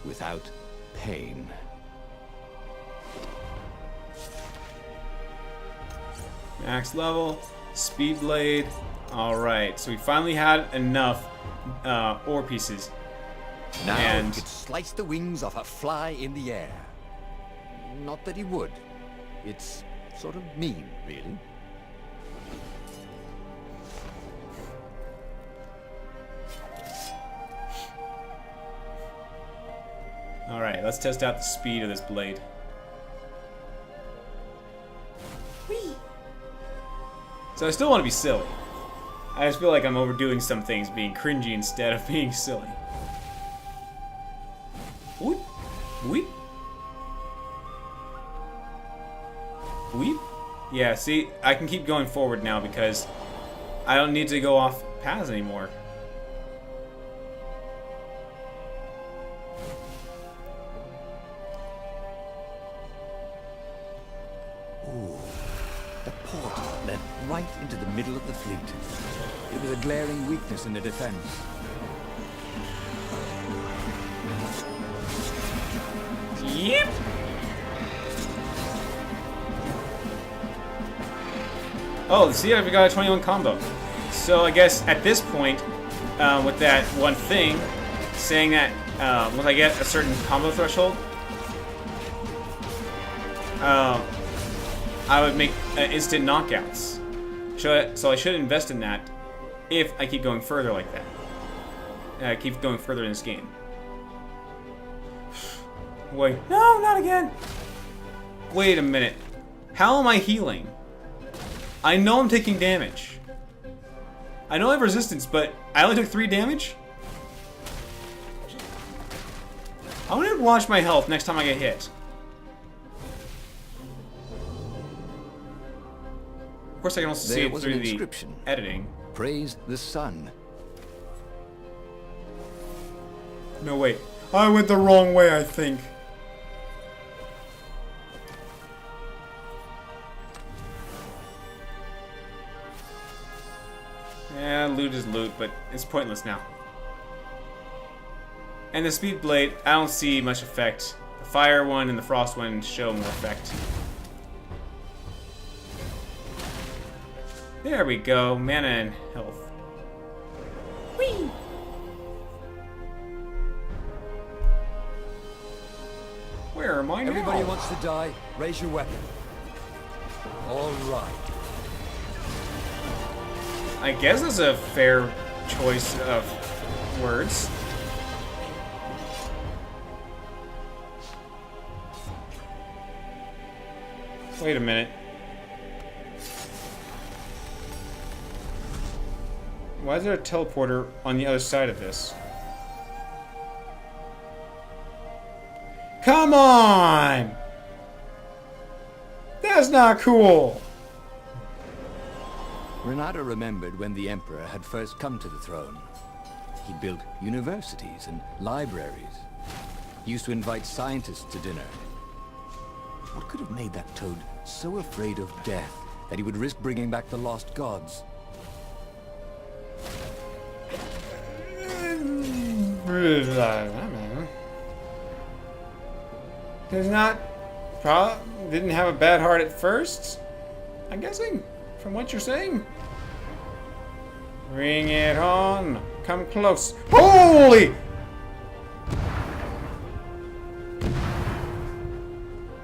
without pain. Max level, speed blade. Alright, so we finally had enough ore pieces. Now And- he could slice the wings off a fly in the air. Not that he would. It's sort of mean, really. Alright, let's test out the speed of this blade. So I still want to be silly. I just feel like I'm overdoing some things, being cringy instead of being silly. Whoop, whoop, whoop. Yeah, see, I can keep going forward now because I don't need to go off paths anymore. The port led right into the middle of the fleet. It was a glaring weakness in the defense. Yep. Oh, see, I've got a 21 combo. So I guess at this point, with that one thing, saying that once I get a certain combo threshold, I would make instant knockouts. So I should invest in that if I keep going further like that. Keep going further in this game. Wait, no, not again. Wait a minute. How am I healing? I know I'm taking damage. I know I have resistance, but I only took 3 damage? I want to watch my health next time I get hit. Of course, I can also see There it was through an the inscription. editing. Praise the sun. No, wait. I went the wrong way, I think. Yeah, loot is loot, but it's pointless now. And the speed blade, I don't see much effect. The fire one and the frost one show more effect. There we go. Mana and health. Whee! Where am I now? Everybody wants to die, raise your weapon. All right. I guess that's a fair choice of words. Wait a minute. Why is there a teleporter on the other side of this? Come on! That's not cool! Renato remembered when the Emperor had first come to the throne. He built universities and libraries. He used to invite scientists to dinner. What could have made that toad so afraid of death that he would risk bringing back the lost gods? He's not... didn't have a bad heart at first? I'm guessing, from what you're saying. Bring it on. Come close. Holy!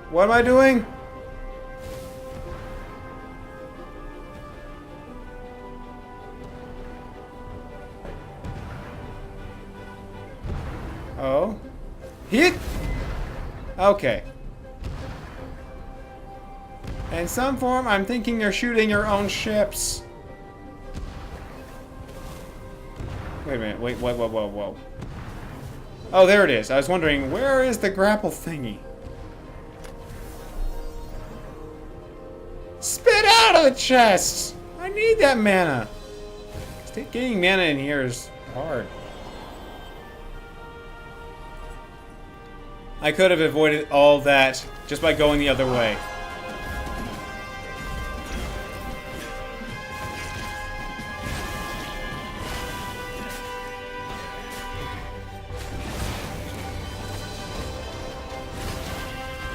What am I doing? Oh. Hit! Okay. In some form, I'm thinking you're shooting your own ships. Wait a minute. Wait, whoa. Oh, there it is. I was wondering, where is the grapple thingy? Spit out of the chest! I need that mana. Getting mana in here is hard. I could have avoided all that just by going the other way.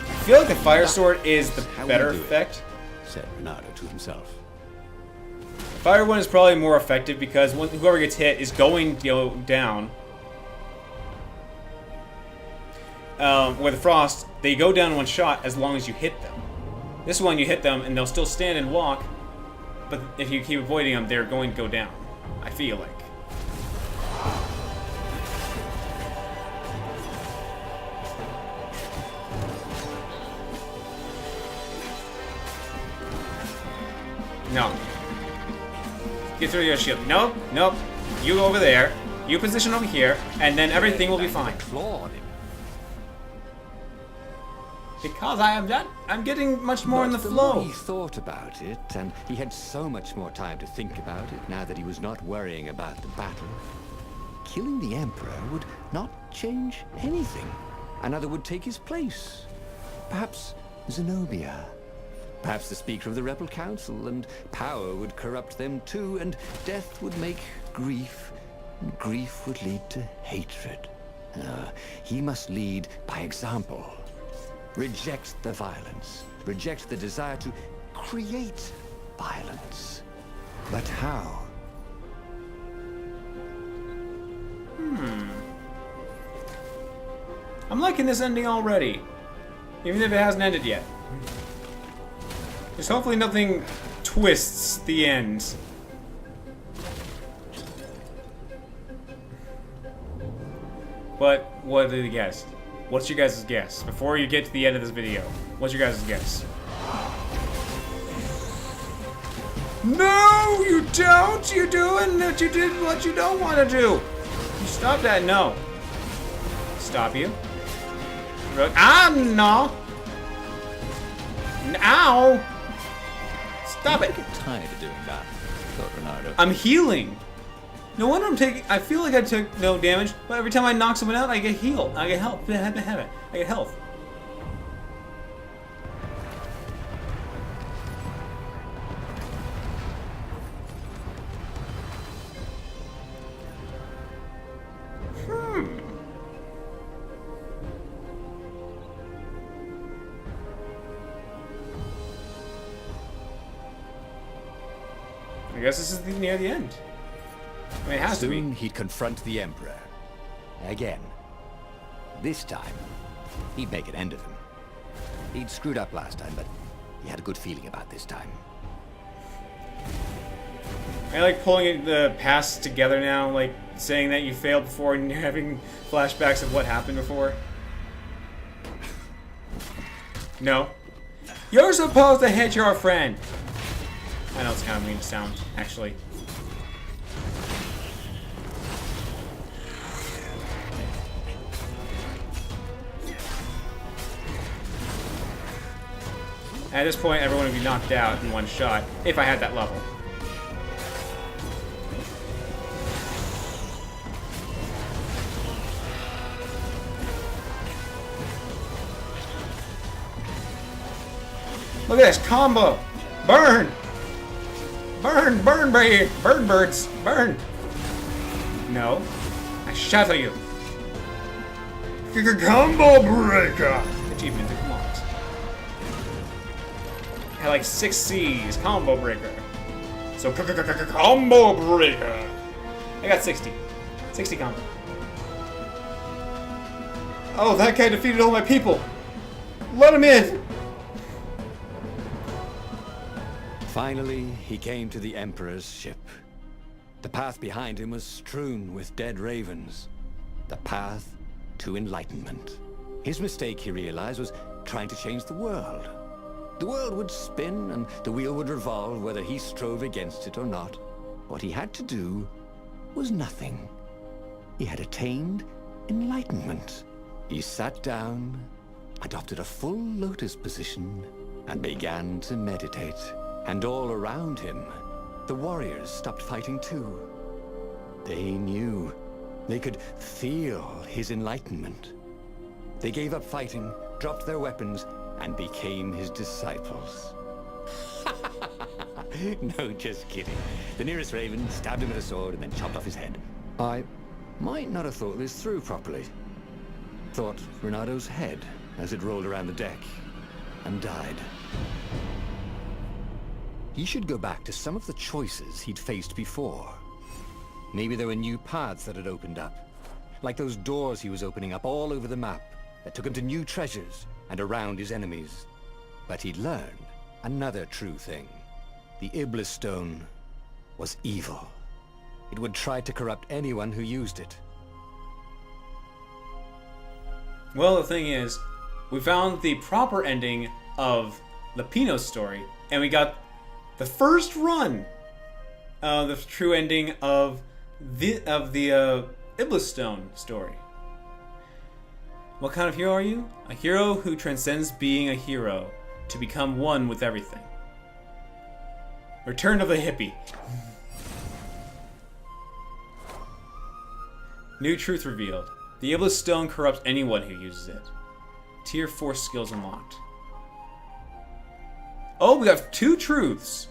I feel like the fire sword is the better effect. Said Renato to himself. The fire one is probably more effective because whoever gets hit is going to go down. With the frost, they go down in one shot as long as you hit them. This one, you hit them and they'll still stand and walk, but if you keep avoiding them, they're going to go down. I feel like. No. Get through your shield. Nope. You go over there. You position over here, and then everything will be fine. Clawed him. Because I'm getting much more in the flow. More he thought about it, and he had so much more time to think about it now that he was not worrying about the battle. Killing the Emperor would not change anything. Another would take his place. Perhaps Zenobia. Perhaps the Speaker of the Rebel Council, and power would corrupt them too, and death would make grief, and grief would lead to hatred. He must lead by example. Reject the violence. Reject the desire to create violence. But how? I'm liking this ending already. Even if it hasn't ended yet. Just hopefully nothing twists the end. But what did you guess? What's your guys' guess? Before you get to the end of this video, what's your guys' guess? No, you don't! You're doing what you did, what you don't want to do! You stop that, no. Stop you. No! Ow! Stop it! I get tired of doing that, thought Renato. I'm healing. No wonder I'm taking. I feel like I took no damage, but every time I knock someone out, I get healed. I get health. I get health. I guess this is near the end. I mean, it has to Soon be. he'd confront the Emperor. Again. This time, he'd make an end of him. He'd screwed up last time, but he had a good feeling about this time. I like pulling the past together now, like saying that you failed before and you're having flashbacks of what happened before. No. You're supposed to hit your friend! I know it's kind of mean to sound, actually. At this point, everyone would be knocked out in one shot, if I had that level. Look at this combo! Burn! Burn, burn, burn, birds, burn! No. I shatter you. Combo breaker! Achievement unlocked. I had like 6 C's. Combo breaker. So combo breaker. I got 60. 60 combo. Oh, that guy defeated all my people. Let him in. Finally, he came to the Emperor's ship. The path behind him was strewn with dead ravens. The path to enlightenment. His mistake, he realized, was trying to change the world. The world would spin and the wheel would revolve whether he strove against it or not. What he had to do was nothing. He had attained enlightenment. He sat down, adopted a full lotus position, and began to meditate. And all around him, the warriors stopped fighting too. They knew. They could feel his enlightenment. They gave up fighting, dropped their weapons, and became his disciples. No, just kidding. The nearest raven stabbed him with a sword and then chopped off his head. I might not have thought this through properly. Thought Renado's head as it rolled around the deck and died. He should go back to some of the choices he'd faced before. Maybe there were new paths that had opened up. Like those doors he was opening up all over the map that took him to new treasures and around his enemies. But he'd learned another true thing. The Iblis Stone was evil. It would try to corrupt anyone who used it. Well, the thing is, we found the proper ending of Lapino's story, and we got the first run of the true ending of the Iblis Stone story. What kind of hero are you? A hero who transcends being a hero to become one with everything. Return of the Hippie. New truth revealed. The Iblis Stone corrupts anyone who uses it. Tier 4 skills unlocked. Oh, we have 2 truths.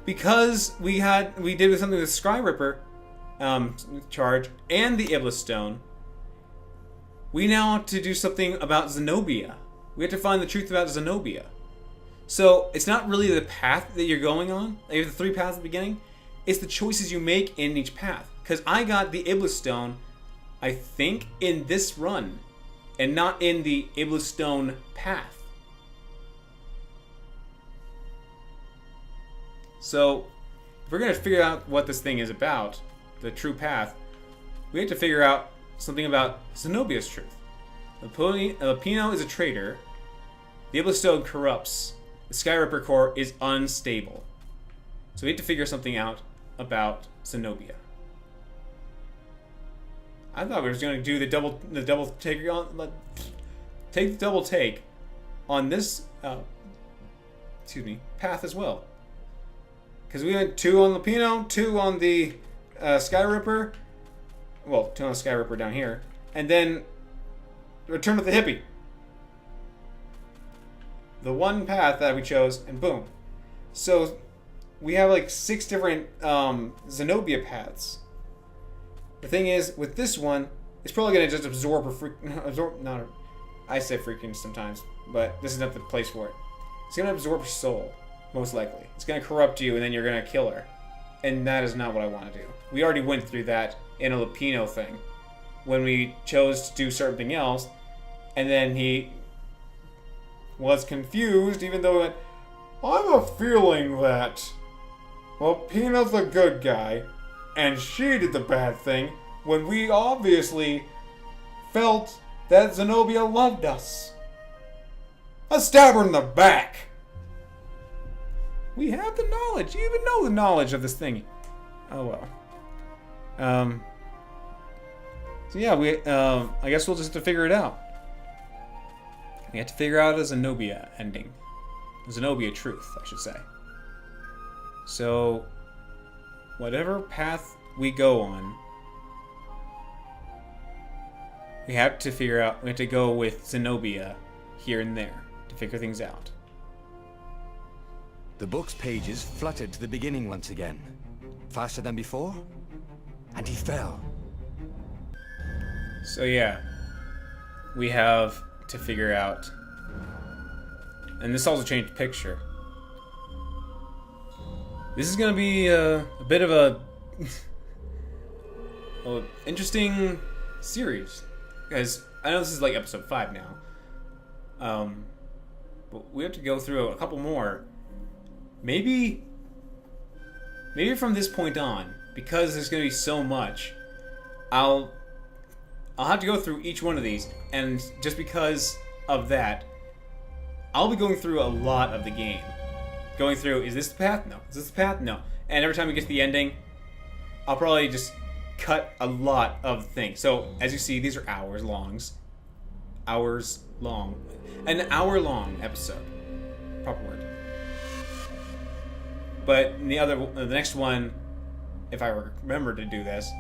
Because we did something with Skyripper charge and the Iblis Stone, we now have to do something about Zenobia. We have to find the truth about Zenobia. So it's not really the path that you're going on. You have the 3 paths at the beginning. It's the choices you make in each path. Because I got the Iblis Stone, I think, in this run, and not in the Iblis Stone path. So, if we're going to figure out what this thing is about, the true path, we have to figure out something about Zenobia's truth. Lapino is a traitor. The Iblis Stone corrupts. The Skyripper core is unstable. So we have to figure something out about Zenobia. I thought we were going to do the double take on, take the double take on this path as well. Because we went 2 on Lapino, 2 on the Skyripper. Well, 2 on the Skyripper down here. And then Return of the Hippie. The one path that we chose, and boom. So we have like 6 different Zenobia paths. The thing is, with this one, it's probably going to just absorb I say freaking sometimes, but this is not the place for it. It's going to absorb her soul. most likely. It's going to corrupt you, and then you're going to kill her. And that is not what I want to do. We already went through that in a Lupino thing, when we chose to do something else, and then he was confused, even though he went, I have a feeling that Lupino's the good guy, and she did the bad thing, when we obviously felt that Zenobia loved us. Let's stab her in the back! We have the knowledge. You even know the knowledge of this thing. Oh well. So yeah, I guess we'll just have to figure it out. We have to figure out a Zenobia ending. A Zenobia truth, I should say. So, whatever path we go on, we have to figure out, we have to go with Zenobia here and there to figure things out. The book's pages fluttered to the beginning once again. Faster than before? And he fell. So yeah, we have to figure out, and this also changed the picture. This is going to be a bit of a interesting series, because I know this is like episode 5 now, but we have to go through a couple more. Maybe from this point on, because there's going to be so much, I'll have to go through each one of these, and just because of that, I'll be going through a lot of the game. Going through, is this the path? No. Is this the path? No. And every time we get to the ending, I'll probably just cut a lot of things. So, as you see, these are hours long. An hour-long episode. Proper word. But the next one, if I remember to do this,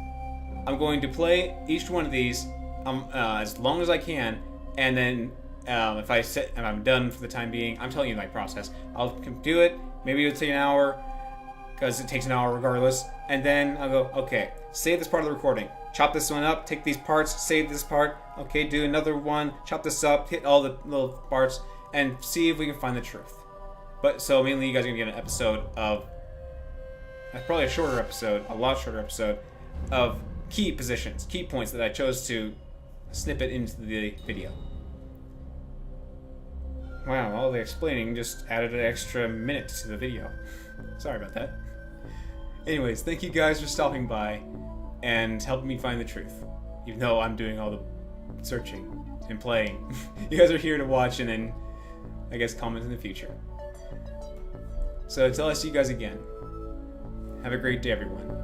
I'm going to play each one of these as long as I can, and then if I'm done for the time being, I'm telling you my process. I'll do it. Maybe it'll take an hour, because it takes an hour regardless. And then I'll go, okay, save this part of the recording. Chop this one up, take these parts, save this part. Okay, do another one, chop this up, hit all the little parts, and see if we can find the truth. But so mainly you guys are going to get an episode of, probably a shorter episode, a lot shorter episode, of key positions, key points that I chose to snippet into the video. Wow, all the explaining just added an extra minute to the video. Sorry about that. Anyways, thank you guys for stopping by and helping me find the truth. Even though I'm doing all the searching and playing. You guys are here to watch and then, I guess, comment in the future. So until I see you guys again, have a great day, everyone.